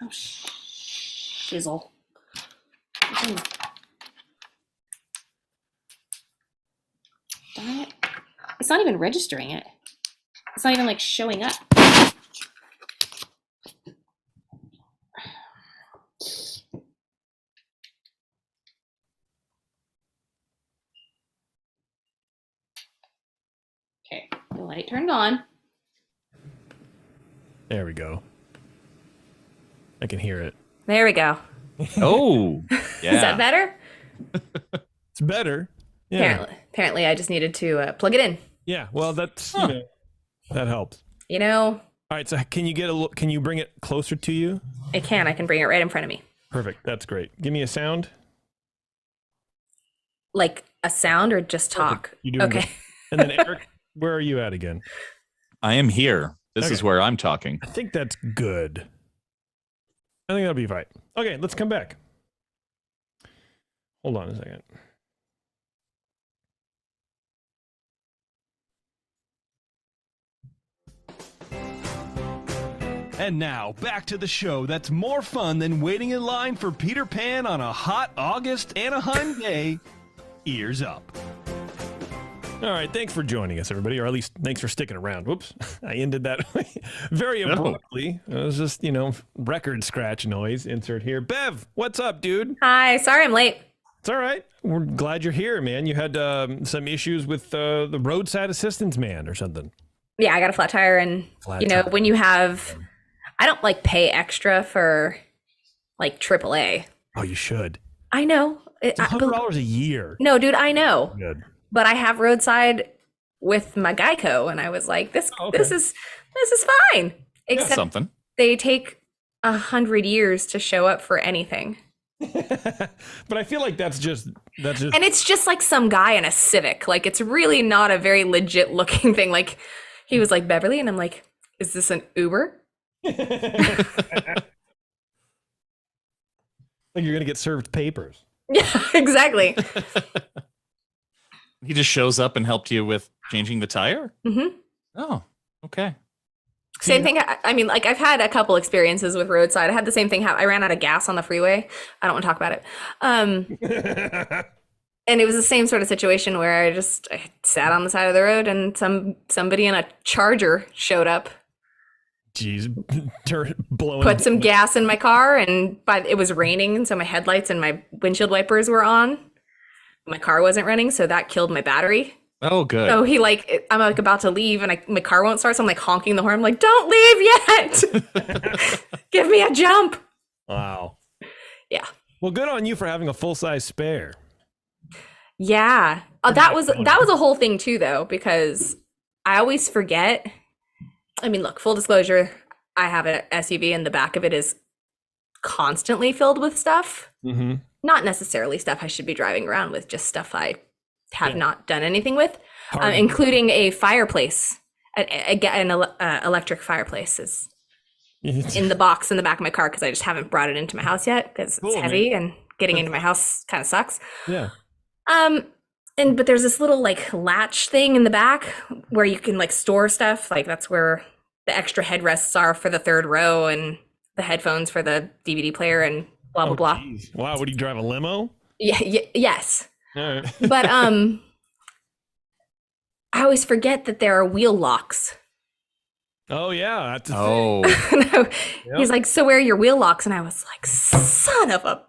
[SPEAKER 4] Oh, shizzle. Darn it. It's not even registering it. It's not even like showing up. Okay, the light turned on.
[SPEAKER 2] There we go. I can hear it.
[SPEAKER 5] There we go.
[SPEAKER 3] Oh, yeah.
[SPEAKER 5] Is that better?
[SPEAKER 2] It's better. Yeah.
[SPEAKER 5] Apparently, I just needed to plug it in.
[SPEAKER 2] Yeah. Well, that's you know, that helps.
[SPEAKER 5] You know,
[SPEAKER 2] All right. So can you bring it closer to you?
[SPEAKER 5] I can bring it right in front of me.
[SPEAKER 2] Perfect. That's great. Give me a sound.
[SPEAKER 5] Like a sound or just talk?
[SPEAKER 2] You doing
[SPEAKER 5] okay.
[SPEAKER 2] good. And then Eric, where are you at again?
[SPEAKER 3] I am here. This is where I'm talking.
[SPEAKER 2] I think that's good. I think that'll be fine. Okay, let's come back. Hold on a second.
[SPEAKER 1] And now, back to the show that's more fun than waiting in line for Peter Pan on a hot August Anaheim day. Ears up.
[SPEAKER 2] All right, thanks for joining us, everybody, or at least thanks for sticking around. Whoops, I ended that very abruptly. It was just, record scratch noise. Insert here. Bev, what's up, dude?
[SPEAKER 5] Hi. Sorry I'm late.
[SPEAKER 2] It's all right. We're glad you're here, man. You had some issues with the roadside assistance man or something.
[SPEAKER 5] Yeah, I got a flat tire, and when you have, I don't like pay extra for like AAA.
[SPEAKER 2] Oh, you should.
[SPEAKER 5] I know.
[SPEAKER 2] It's $100 a year.
[SPEAKER 5] No, dude, I know.
[SPEAKER 2] Good.
[SPEAKER 5] But I have roadside with my Geico, and I was like, this is fine. Except
[SPEAKER 3] something.
[SPEAKER 5] they take 100 years to show up for anything.
[SPEAKER 2] But I feel like that's just
[SPEAKER 5] And it's just like some guy in a Civic. Like, it's really not a very legit looking thing. Like, he was like, Beverly, and I'm like, is this an Uber?
[SPEAKER 2] like you're gonna get served papers.
[SPEAKER 5] Yeah, exactly.
[SPEAKER 3] He just shows up and helped you with changing the tire?
[SPEAKER 5] Mm-hmm.
[SPEAKER 3] Oh, okay.
[SPEAKER 5] Same thing. I mean, like, I've had a couple experiences with roadside. I had the same thing. I ran out of gas on the freeway. I don't want to talk about it. And it was the same sort of situation where I sat on the side of the road and somebody in a Charger showed up.
[SPEAKER 2] Jeez, blowing.
[SPEAKER 5] Put some gas in my car, and it was raining, and so my headlights and my windshield wipers were on. My car wasn't running, so that killed my battery.
[SPEAKER 3] Oh, good.
[SPEAKER 5] So I'm like about to leave, and my car won't start, so I'm like honking the horn. I'm like, "Don't leave yet! Give me a jump!"
[SPEAKER 2] Wow.
[SPEAKER 5] Yeah.
[SPEAKER 2] Well, good on you for having a full-size spare.
[SPEAKER 5] Yeah. That was a whole thing too, though, because I always forget. I mean, look, full disclosure, I have an SUV and the back of it is constantly filled with stuff.
[SPEAKER 2] Mm-hmm.
[SPEAKER 5] Not necessarily stuff I should be driving around with, just stuff I have not done anything with, including a fireplace. An electric fireplace is in the box in the back of my car because I just haven't brought it into my house yet because it's heavy and getting into my house kind of sucks.
[SPEAKER 2] Yeah.
[SPEAKER 5] But there's this little like latch thing in the back where you can like store stuff. Like that's where the extra headrests are for the third row and the headphones for the DVD player and blah, blah, blah.
[SPEAKER 2] Geez. Wow. Would you drive a limo?
[SPEAKER 5] Yeah. Yes.
[SPEAKER 2] All right.
[SPEAKER 5] But, I always forget that there are wheel locks.
[SPEAKER 2] Oh yeah. That's
[SPEAKER 3] Oh.
[SPEAKER 5] He's like, so where are your wheel locks? And I was like, son of a.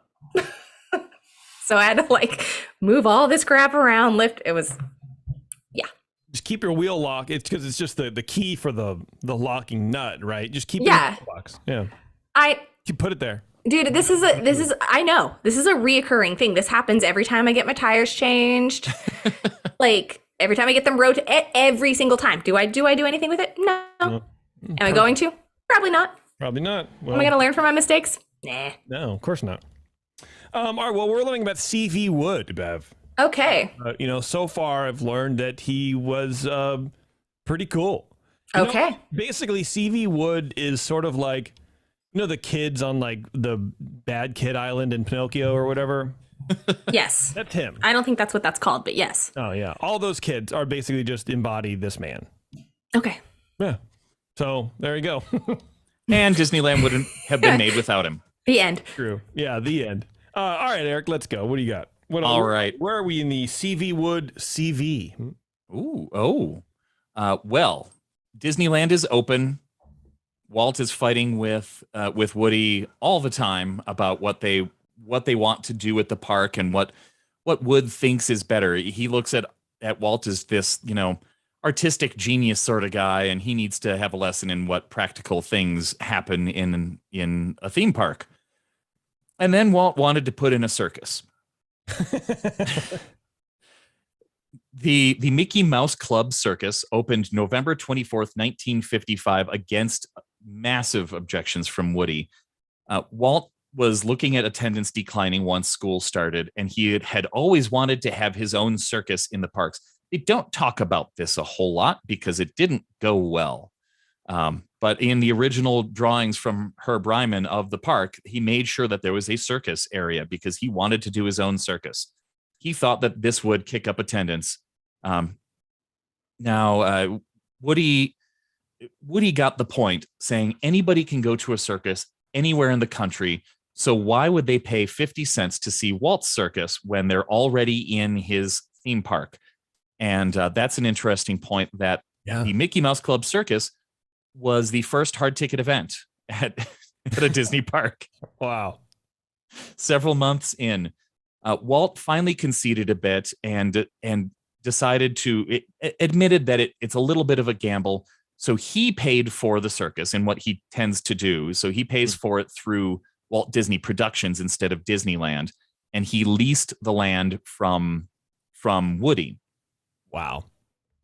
[SPEAKER 5] So I had to like move all this crap around, lift. It was, yeah.
[SPEAKER 2] Just keep your wheel lock. It's because it's just the key for the locking nut, right? Just keep
[SPEAKER 5] Yeah.
[SPEAKER 2] your wheel locks. Yeah. You put it there.
[SPEAKER 5] Dude, this is I know this is a reoccurring thing. This happens every time I get my tires changed. Like every time I get them every single time. Do I do anything with it? No. Am I going to? Probably not.
[SPEAKER 2] Probably not. Well,
[SPEAKER 5] Am I going to learn from my mistakes? Nah.
[SPEAKER 2] No, of course not. All right. Well, we're learning about CV Wood, Bev.
[SPEAKER 5] Okay.
[SPEAKER 2] So far I've learned that he was pretty cool.
[SPEAKER 5] Okay.
[SPEAKER 2] Basically, CV Wood is sort of like, the kids on like the Bad Kid Island in Pinocchio or whatever.
[SPEAKER 5] Yes.
[SPEAKER 2] That's him.
[SPEAKER 5] I don't think that's what that's called, but yes.
[SPEAKER 2] Oh yeah. All those kids are basically just embody this man.
[SPEAKER 5] Okay.
[SPEAKER 2] Yeah. So there you go.
[SPEAKER 3] And Disneyland wouldn't have been made without him.
[SPEAKER 5] The end.
[SPEAKER 2] True. Yeah. The end. All right, Eric, let's go. What do you got?
[SPEAKER 3] All right.
[SPEAKER 2] Where are we in the CV Wood CV?
[SPEAKER 3] Ooh. Oh. Well, Disneyland is open. Walt is fighting with Woody all the time about what they want to do at the park and what Wood thinks is better. He looks at Walt as this, artistic genius sort of guy, and he needs to have a lesson in what practical things happen in a theme park. And then Walt wanted to put in a circus. The Mickey Mouse Club Circus opened November 24th, 1955, against massive objections from Woody. Walt was looking at attendance declining once school started, and he had always wanted to have his own circus in the parks. They don't talk about this a whole lot because it didn't go well. But in the original drawings from Herb Ryman of the park, he made sure that there was a circus area because he wanted to do his own circus. He thought that this would kick up attendance. Now, Woody got the point, saying anybody can go to a circus anywhere in the country. So why would they pay 50 cents to see Walt's circus when they're already in his theme park? And that's an interesting point that the Mickey Mouse Club Circus was the first hard ticket event at a Disney park.
[SPEAKER 2] Wow.
[SPEAKER 3] Several months in, Walt finally conceded a bit and decided to admitted that it's a little bit of a gamble. So he paid for the circus and what he tends to do. So he pays for it through Walt Disney Productions instead of Disneyland. And he leased the land from Woody.
[SPEAKER 2] Wow.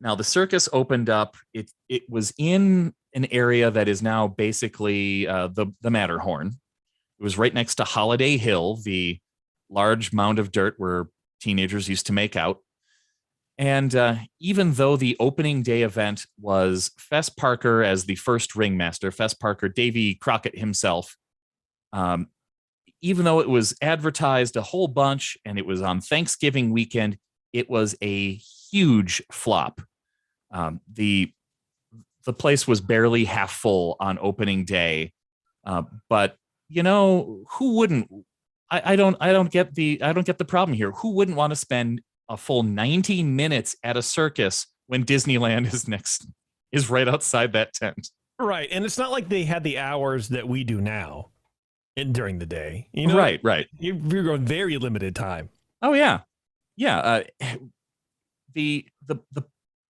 [SPEAKER 3] Now the circus opened up. It was in an area that is now basically the Matterhorn. It was right next to Holiday Hill, the large mound of dirt where teenagers used to make out. And even though the opening day event was Fess Parker as the first ringmaster, Fess Parker, Davy Crockett himself, even though it was advertised a whole bunch and it was on Thanksgiving weekend, it was a huge flop. The place was barely half full on opening day, but who wouldn't? I don't get the problem here. Who wouldn't want to spend a full 90 minutes at a circus when Disneyland is right outside that tent?
[SPEAKER 2] Right, and it's not like they had the hours that we do now during the day.
[SPEAKER 3] Right.
[SPEAKER 2] You're going very limited time.
[SPEAKER 3] Oh yeah. The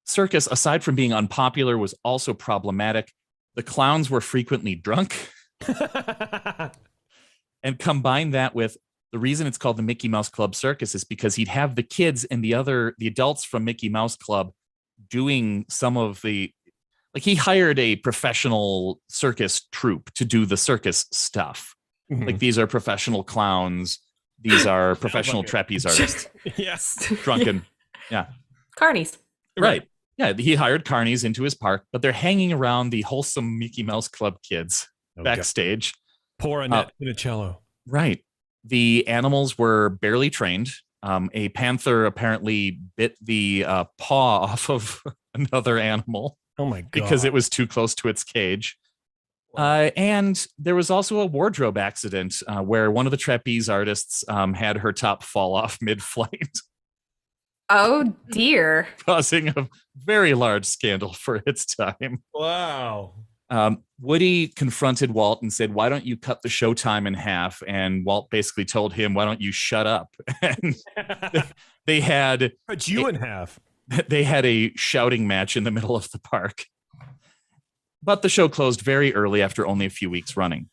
[SPEAKER 3] circus, aside from being unpopular, was also problematic. The clowns were frequently drunk. And combine that with the reason it's called the Mickey Mouse Club Circus is because he'd have the kids and the adults from Mickey Mouse Club doing some of he hired a professional circus troupe to do the circus stuff. Mm-hmm. Like, these are professional clowns. These are professional trapeze artists.
[SPEAKER 2] Yes.
[SPEAKER 3] Drunken. Yeah.
[SPEAKER 5] Carnies.
[SPEAKER 3] Right. Yeah. He hired carnies into his park, but they're hanging around the wholesome Mickey Mouse Club kids backstage.
[SPEAKER 2] Pour Annette Funicello.
[SPEAKER 3] Right. The animals were barely trained. A panther apparently bit the paw off of another animal.
[SPEAKER 2] Oh my God.
[SPEAKER 3] Because it was too close to its cage. And there was also a wardrobe accident where one of the trapeze artists had her top fall off mid-flight.
[SPEAKER 5] Oh dear.
[SPEAKER 3] Causing a very large scandal for its time.
[SPEAKER 2] Wow.
[SPEAKER 3] Woody confronted Walt and said, "Why don't you cut the showtime in half?" And Walt basically told him, "Why don't you shut up?" And they had
[SPEAKER 2] cut you in half.
[SPEAKER 3] They had a shouting match in the middle of the park. But the show closed very early after only a few weeks running.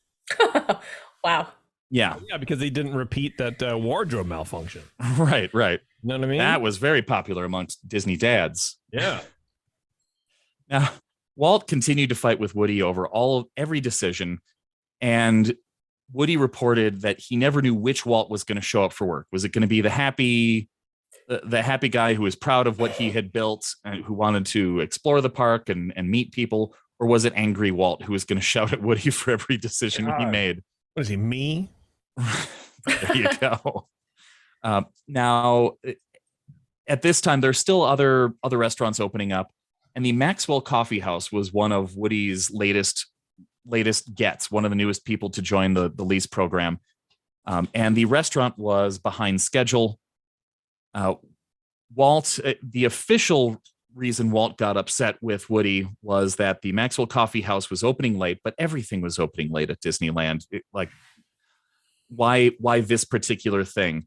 [SPEAKER 5] Wow.
[SPEAKER 3] Yeah.
[SPEAKER 2] Yeah, because they didn't repeat that wardrobe malfunction.
[SPEAKER 3] Right.
[SPEAKER 2] You know what I mean?
[SPEAKER 3] That was very popular amongst Disney dads.
[SPEAKER 2] Yeah.
[SPEAKER 3] Now, Walt continued to fight with Woody over every decision, and Woody reported that he never knew which Walt was going to show up for work. Was it going to be the happy guy who was proud of what he had built and who wanted to explore the park and meet people, or was it angry Walt who was going to shout at Woody for every decision he made?
[SPEAKER 2] What is he, me?
[SPEAKER 3] There you go. Now, at this time, there's still other restaurants opening up. And the Maxwell Coffee House was one of Woody's latest gets, one of the newest people to join the lease program. And the restaurant was behind schedule. The official reason Walt got upset with Woody was that the Maxwell Coffee House was opening late, but everything was opening late at Disneyland. Why this particular thing?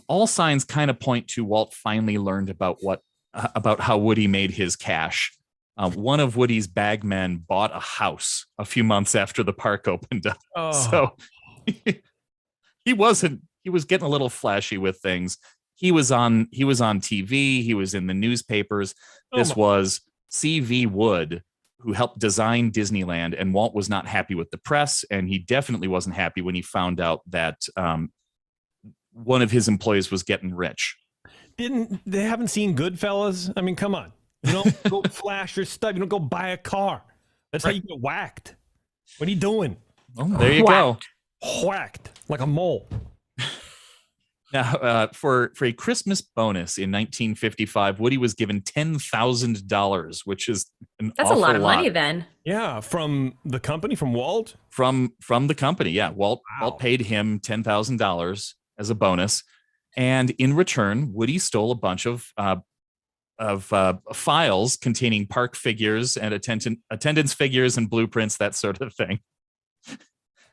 [SPEAKER 3] All signs kind of point to Walt finally learned about how Woody made his cash. One of Woody's bagmen bought a house a few months after the park opened up. Oh. So he was getting a little flashy with things. He was on TV. He was in the newspapers. This was C.V. Wood, who helped design Disneyland, and Walt was not happy with the press, and he definitely wasn't happy when he found out that one of his employees was getting rich.
[SPEAKER 2] They haven't seen Goodfellas? I mean, come on. You don't go flash your stuff. You don't go buy a car. That's right. How you get whacked. What are you doing?
[SPEAKER 3] Oh, there you go.
[SPEAKER 2] Whacked like a mole.
[SPEAKER 3] Now, for a Christmas bonus in 1955, Woody was given $10,000, which is
[SPEAKER 5] that's a lot of money then.
[SPEAKER 2] Yeah, from the company, from Walt?
[SPEAKER 3] From the company, yeah. Walt paid him $10,000 as a bonus. And in return, Woody stole a bunch of files containing park figures and attendance figures and blueprints, that sort of thing.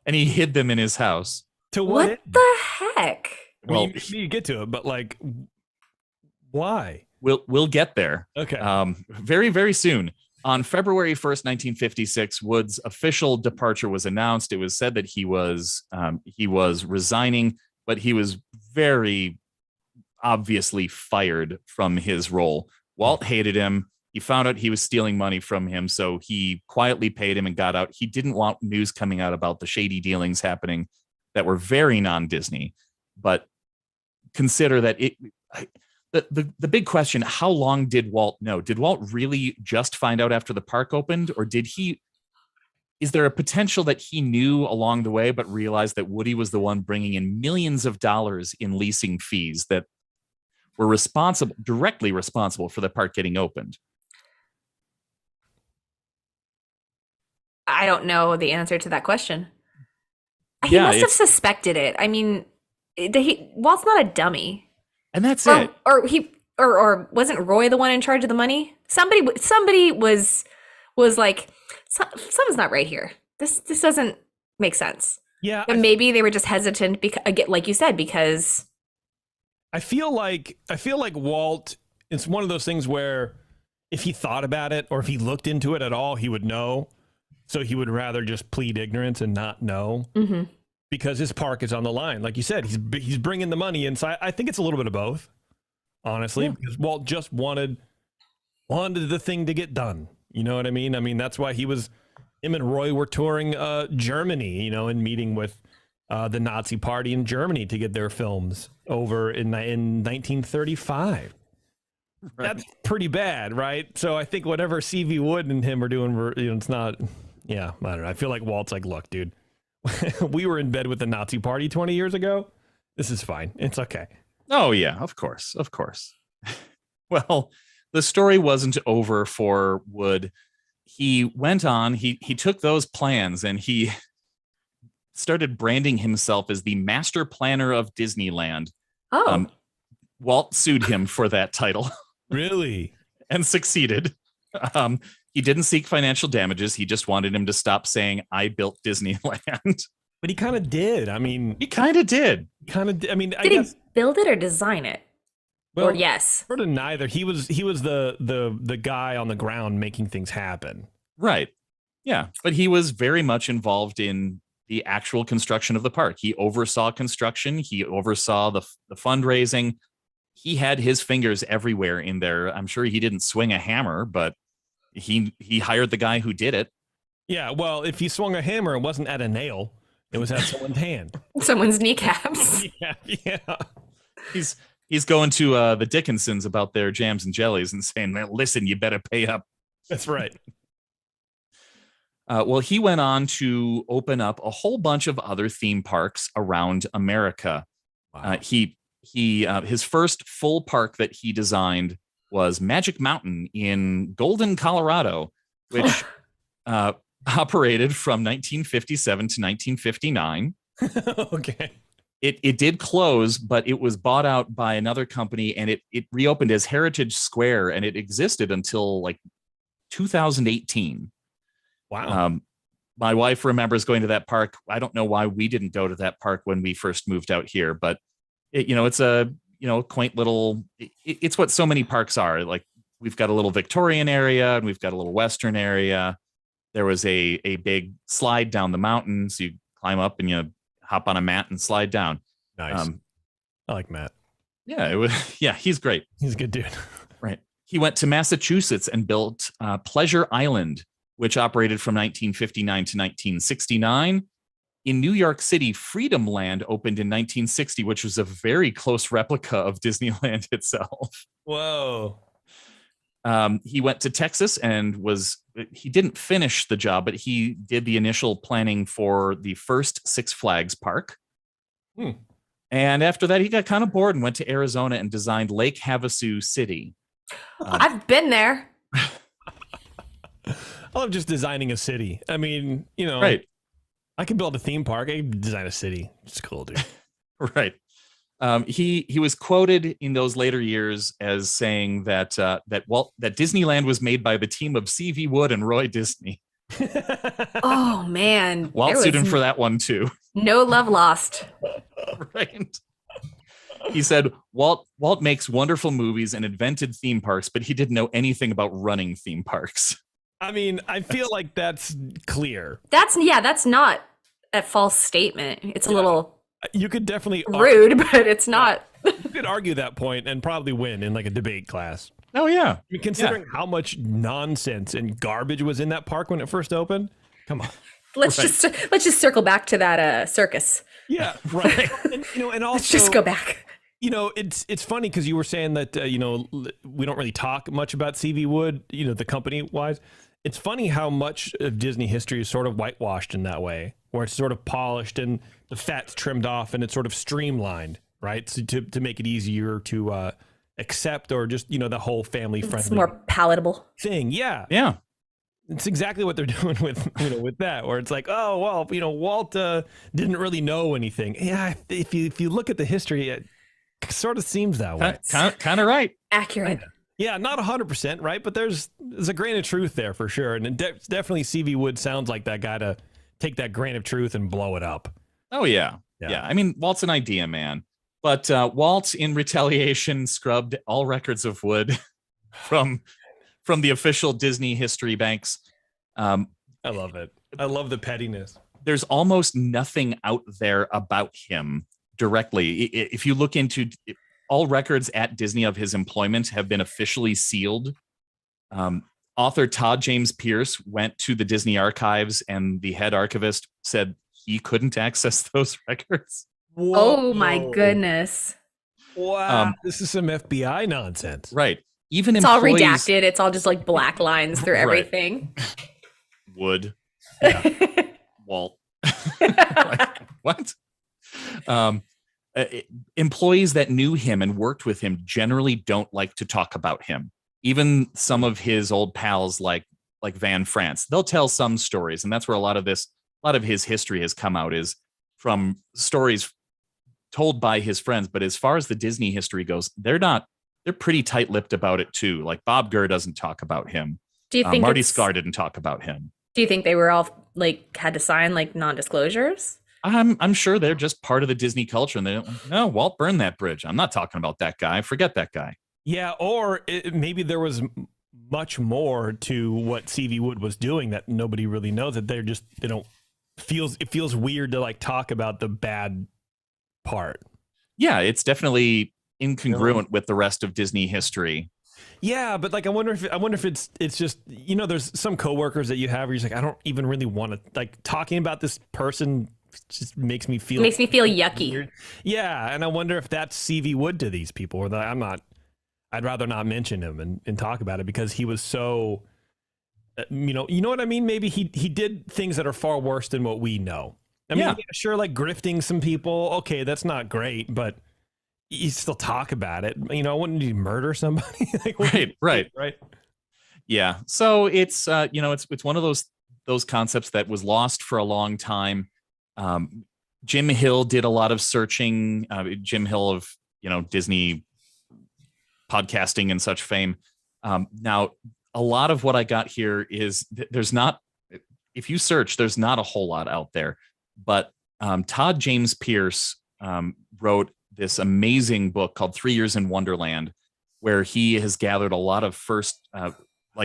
[SPEAKER 3] And he hid them in his house.
[SPEAKER 2] To
[SPEAKER 5] what the heck?
[SPEAKER 2] Well, you get to it, but why?
[SPEAKER 3] We'll get there.
[SPEAKER 2] Okay.
[SPEAKER 3] Very, very soon. On February 1st, 1956, Wood's official departure was announced. It was said that he was resigning, but he was very obviously fired from his role. Walt hated him. He found out he was stealing money from him, so he quietly paid him and got out. He didn't want news coming out about the shady dealings happening that were very non-Disney. But consider that the big question, how long did Walt know? Did Walt really just find out after the park opened, or is there a potential that he knew along the way but realized that Woody was the one bringing in millions of dollars in leasing fees that were directly responsible for the park getting opened?
[SPEAKER 5] I don't know the answer to that question. He must have suspected it. I mean, Walt's not a dummy.
[SPEAKER 3] And that's it.
[SPEAKER 5] Or wasn't Roy the one in charge of the money? Somebody was like, something's not right here. This doesn't make sense.
[SPEAKER 2] Yeah.
[SPEAKER 5] And maybe they were just hesitant because, again, like you said, because
[SPEAKER 2] I feel like Walt, it's one of those things where if he thought about it or if he looked into it at all, he would know. So he would rather just plead ignorance and not know because his park is on the line. Like you said, he's bringing the money in. So I think it's a little bit of both, honestly, because Walt just wanted the thing to get done. You know what I mean? I mean, that's why him and Roy were touring Germany, and meeting with the Nazi party in Germany to get their films over in 1935. Right. That's pretty bad, right? So I think whatever C.V. Wood and him are doing, it's not. Yeah, I don't know. I feel like Walt's like, look, dude, we were in bed with the Nazi party 20 years ago. This is fine. It's okay.
[SPEAKER 3] Oh, yeah, of course. Well, the story wasn't over for Wood. He went on, he took those plans and he started branding himself as the master planner of Disneyland.
[SPEAKER 5] Oh.
[SPEAKER 3] Walt sued him for that title.
[SPEAKER 2] Really?
[SPEAKER 3] And succeeded. He didn't seek financial damages. He just wanted him to stop saying, "I built Disneyland."
[SPEAKER 2] But he kind of did. I mean,
[SPEAKER 3] he kind of did.
[SPEAKER 2] I mean,
[SPEAKER 5] did he build it or design it?
[SPEAKER 2] Well,
[SPEAKER 5] or yes,
[SPEAKER 2] sort of neither. He was the guy on the ground making things happen.
[SPEAKER 3] Right. Yeah, but he was very much involved in the actual construction of the park. He oversaw construction. He oversaw the fundraising. He had his fingers everywhere in there. I'm sure he didn't swing a hammer, but he hired the guy who did it. Yeah,
[SPEAKER 2] well, if he swung a hammer, it wasn't at a nail. It was at someone's hand.
[SPEAKER 5] Someone's kneecaps.
[SPEAKER 2] Yeah.
[SPEAKER 3] He's going to the Dickinsons about their jams and jellies and saying, "Listen, you better pay up."
[SPEAKER 2] That's right.
[SPEAKER 3] Well, he went on to open up a whole bunch of other theme parks around America. Wow. His first full park that he designed was Magic Mountain in Golden, Colorado, which operated from 1957 to 1959.
[SPEAKER 2] Okay.
[SPEAKER 3] It did close, but it was bought out by another company, and it reopened as Heritage Square, and it existed until like 2018.
[SPEAKER 2] Wow.
[SPEAKER 3] My wife remembers going to that park. I don't know why we didn't go to that park when we first moved out here, but it's a quaint little. It's what so many parks are. Like we've got a little Victorian area and we've got a little Western area. There was a big slide down the mountain, so you climb up and you hop on a mat and slide down.
[SPEAKER 2] Nice. I like Matt.
[SPEAKER 3] Yeah, it was. Yeah, he's great.
[SPEAKER 2] He's a good dude.
[SPEAKER 3] Right. He went to Massachusetts and built Pleasure Island, which operated from 1959 to 1969. In New York City, Freedom Land opened in 1960, which was a very close replica of Disneyland itself.
[SPEAKER 2] Whoa.
[SPEAKER 3] He went to Texas and he didn't finish the job, but he did the initial planning for the first Six Flags park. And after that, he got kind of bored and went to Arizona and designed Lake Havasu City.
[SPEAKER 5] I've been there.
[SPEAKER 2] I love just designing a city. I mean,
[SPEAKER 3] right.
[SPEAKER 2] I can build a theme park. I can design a city. It's cool, dude.
[SPEAKER 3] Right. He was quoted in those later years as saying that Disneyland was made by the team of C.V. Wood and Roy Disney.
[SPEAKER 5] Oh man,
[SPEAKER 3] Walt sued him for that one too.
[SPEAKER 5] No love lost.
[SPEAKER 3] Right. He said Walt makes wonderful movies and invented theme parks, but he didn't know anything about running theme parks.
[SPEAKER 2] I mean, I feel like that's clear.
[SPEAKER 5] That's not a false statement. It's a little.
[SPEAKER 2] You could definitely
[SPEAKER 5] rude, but it's not.
[SPEAKER 2] You could argue that point and probably win in like a debate class.
[SPEAKER 3] Oh yeah.
[SPEAKER 2] I mean, considering how much nonsense and garbage was in that park when it first opened. Come on.
[SPEAKER 5] Let's just circle back to that circus.
[SPEAKER 2] Yeah, right. And, and also
[SPEAKER 5] Let's just go back.
[SPEAKER 2] It's funny because you were saying that we don't really talk much about CV Wood, the company wise. It's funny how much of Disney history is sort of whitewashed in that way, where it's sort of polished and the fat's trimmed off and it's sort of streamlined, right? So to make it easier to accept, or just the whole family friendly.
[SPEAKER 5] It's more palatable
[SPEAKER 2] thing. Yeah,
[SPEAKER 3] Yeah.
[SPEAKER 2] it's exactly what they're doing with with that, where it's like, oh well, Walt didn't really know anything. Yeah, if you look at the history, it sort of seems that way.
[SPEAKER 3] Kind of right.
[SPEAKER 5] accurate.
[SPEAKER 2] Yeah, not 100%, right? But there's a grain of truth there for sure. And definitely CV Wood sounds like that guy to take that grain of truth and blow it up.
[SPEAKER 3] Oh, yeah. Yeah. I mean, Walt's an idea man. But Walt, in retaliation, scrubbed all records of Wood from the official Disney history banks.
[SPEAKER 2] I love it. I love the pettiness.
[SPEAKER 3] There's almost nothing out there about him directly. If you look into all records at Disney of his employment have been officially sealed. Author Todd James Pierce went to the Disney archives, and the head archivist said he couldn't access those records.
[SPEAKER 2] Whoa.
[SPEAKER 5] Oh my goodness.
[SPEAKER 2] Wow. This is some FBI nonsense.
[SPEAKER 3] Right. Even
[SPEAKER 5] It's all
[SPEAKER 3] employees,
[SPEAKER 5] redacted. It's all just like black lines through
[SPEAKER 3] Right.
[SPEAKER 5] everything.
[SPEAKER 3] Wood. Walt. What? Employees that knew him and worked with him generally don't like to talk about him. Even some of his old pals, like Van France, they'll tell some stories, and that's where a lot of his history has come out, is from stories told by his friends. But as far as the Disney history goes, they're pretty tight-lipped about it too. Like Bob Gurr doesn't talk about him.
[SPEAKER 5] Do you think
[SPEAKER 3] Marty
[SPEAKER 5] it's-
[SPEAKER 3] Sklar didn't talk about him.
[SPEAKER 5] Do you think they were all like had to sign like non-disclosures?
[SPEAKER 3] I'm sure they're just part of the Disney culture, and they don't. No, Walt burned that bridge. I'm not talking about that guy. Forget that guy.
[SPEAKER 2] Yeah, or maybe there was much more to what CV Wood was doing that nobody really knows. That it feels weird to like talk about the bad part.
[SPEAKER 3] Yeah, it's definitely incongruent with the rest of Disney history.
[SPEAKER 2] Yeah, but like I wonder if it's just there's some coworkers that you have where you're like, I don't even really want to like talking about this person. Just makes me feel
[SPEAKER 5] yucky.
[SPEAKER 2] weird. Yeah, and I wonder if that's CV Wood to these people, or that I'd rather not mention him and talk about it because he was so you know what I mean? Maybe he did things that are far worse than what we know. I mean, yeah, sure, like grifting some people, okay, that's not great, but you still talk about it. Wouldn't you murder somebody? Like,
[SPEAKER 3] right. Yeah. So it's it's one of those concepts that was lost for a long time. Jim Hill did a lot of searching. Jim Hill of Disney podcasting and such fame. Now, a lot of what I got here is there's not. If you search, there's not a whole lot out there. But Todd James Pierce wrote this amazing book called 3 Years in Wonderland, where he has gathered a lot of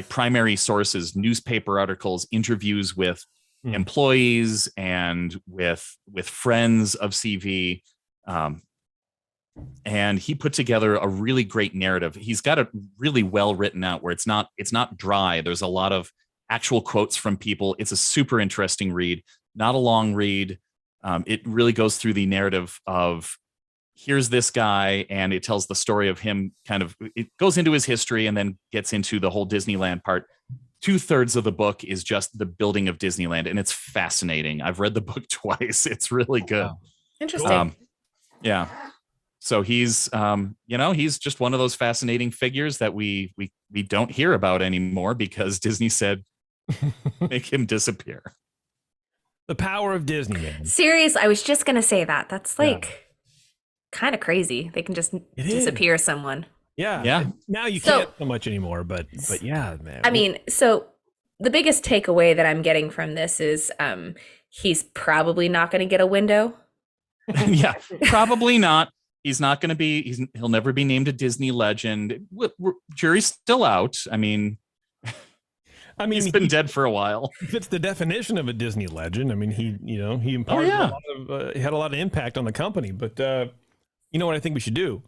[SPEAKER 3] primary sources, newspaper articles, interviews with employees and with friends of CV. And he put together a really great narrative. He's got it really well written out where it's not dry. There's a lot of actual quotes from people. It's a super interesting read, not a long read. It really goes through the narrative of here's this guy, and it tells the story of him. It goes into his history and then gets into the whole Disneyland part. 2/3 of the book is just the building of Disneyland, and it's fascinating. I've read the book twice. It's really good.
[SPEAKER 5] Interesting.
[SPEAKER 3] Yeah. So he's he's just one of those fascinating figures that we don't hear about anymore because Disney said make him disappear.
[SPEAKER 2] The power of Disney, man.
[SPEAKER 5] Serious, I was just gonna say that. That's kind of crazy. They can just disappear someone.
[SPEAKER 2] Yeah. Now you can't so much anymore, but yeah, man.
[SPEAKER 5] I mean, so the biggest takeaway that I'm getting from this is he's probably not going to get a window.
[SPEAKER 3] Yeah, probably not. He's not going to be. He'll never be named a Disney legend. Jury's still out. I mean, he's been dead for a while.
[SPEAKER 2] He fits the definition of a Disney legend. I mean, he imparted he had a lot of impact on the company. But you know what I think we should do?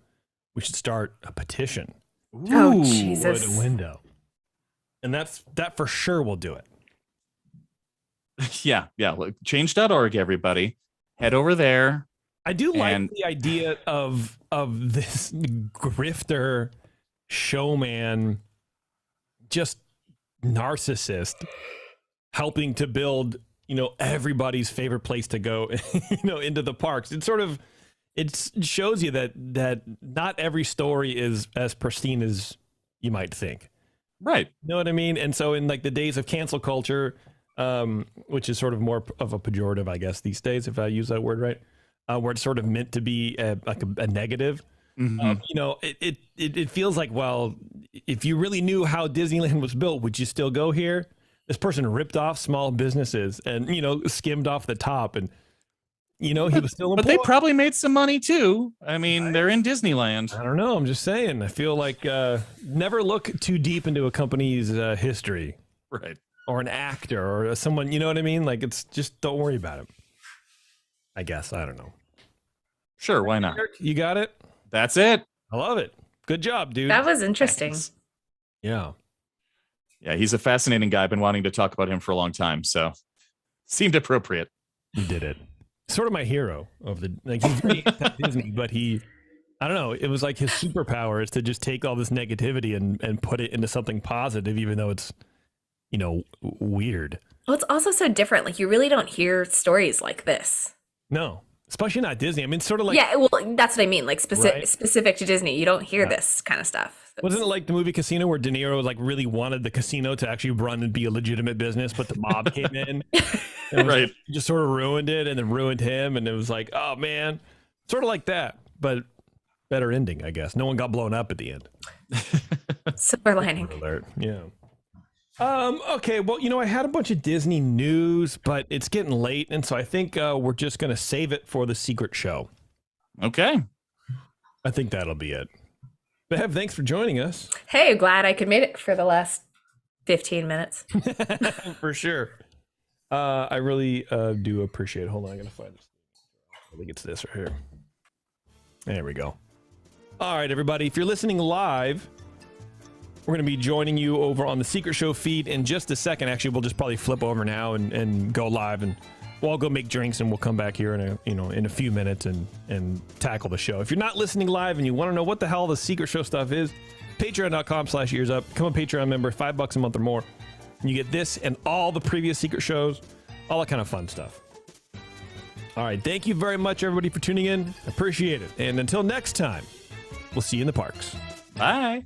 [SPEAKER 2] We should start a petition.
[SPEAKER 5] Oh, Jesus.
[SPEAKER 2] For the window. And that for sure will do it.
[SPEAKER 3] Yeah. Look, change.org, everybody. head over there.
[SPEAKER 2] I do like
[SPEAKER 3] And-
[SPEAKER 2] the idea of this grifter showman, just narcissist, helping to build, everybody's favorite place to go, into the parks. It shows you that not every story is as pristine as you might think.
[SPEAKER 3] Right.
[SPEAKER 2] You know what I mean? And so in like the days of cancel culture, which is sort of more of a pejorative, I guess, these days, if I use that word right, where it's sort of meant to be a negative.
[SPEAKER 3] Mhm.
[SPEAKER 2] It feels like, well, if you really knew how Disneyland was built, would you still go here? This person ripped off small businesses and, skimmed off the top, and, he was still
[SPEAKER 3] But they
[SPEAKER 2] employed.
[SPEAKER 3] probably made some money too. I mean, they're in Disneyland.
[SPEAKER 2] I don't know. I'm just saying. I feel like never look too deep into a company's history
[SPEAKER 3] Right.
[SPEAKER 2] or an actor or someone, you know what I mean? Like, it's just, don't worry about it. I guess. I don't know.
[SPEAKER 3] Sure, why not?
[SPEAKER 2] Eric, you got it?
[SPEAKER 3] That's it.
[SPEAKER 2] I love it. Good job, dude.
[SPEAKER 5] That was interesting.
[SPEAKER 3] Thanks.
[SPEAKER 2] Yeah.
[SPEAKER 3] Yeah, he's a fascinating guy. I've been wanting to talk about him for a long time, so seemed appropriate.
[SPEAKER 2] You did it. Sort of my hero of the, like, he's very Disney, but I don't know. It was like his superpower is to just take all this negativity and put it into something positive, even though it's, weird.
[SPEAKER 5] Well, it's also so different. Like, you really don't hear stories like this.
[SPEAKER 2] No, especially not Disney. I mean, it's sort of like,
[SPEAKER 5] Yeah, well, that's what I mean. Like,
[SPEAKER 2] Right.
[SPEAKER 5] specific to Disney, you don't hear
[SPEAKER 2] Yeah.
[SPEAKER 5] this kind of stuff.
[SPEAKER 2] wasn't it like the movie Casino where De Niro like really wanted the casino to actually run and be a legitimate business, but the mob came in and
[SPEAKER 3] Right.
[SPEAKER 2] just sort of ruined it and then ruined him. And it was like, oh man, sort of like that, but better ending, I guess. No one got blown up at the end.
[SPEAKER 5] Silver lining.
[SPEAKER 2] Alert. Yeah. Okay. Well, I had a bunch of Disney news, but it's getting late. And so I think we're just going to save it for the secret show.
[SPEAKER 3] Okay.
[SPEAKER 2] I think that'll be it. Bev, thanks for joining us.
[SPEAKER 5] Hey, glad I could make it for the last 15 minutes.
[SPEAKER 2] For sure. I really do appreciate it. Hold on, I gotta find this. I think it's this right here. There we go. All right, everybody. If you're listening live, we're going to be joining you over on the Secret Show feed in just a second. Actually, we'll just probably flip over now and go live, and we'll all go make drinks, and we'll come back here in a few minutes and tackle the show. If you're not listening live and you want to know what the hell the Secret Show stuff is, patreon.com/EarzUp. Become a Patreon member, $5 a month or more. And you get this and all the previous Secret Shows, all that kind of fun stuff. All right. Thank you very much, everybody, for tuning in. Appreciate it. And until next time, we'll see you in the parks.
[SPEAKER 3] Bye.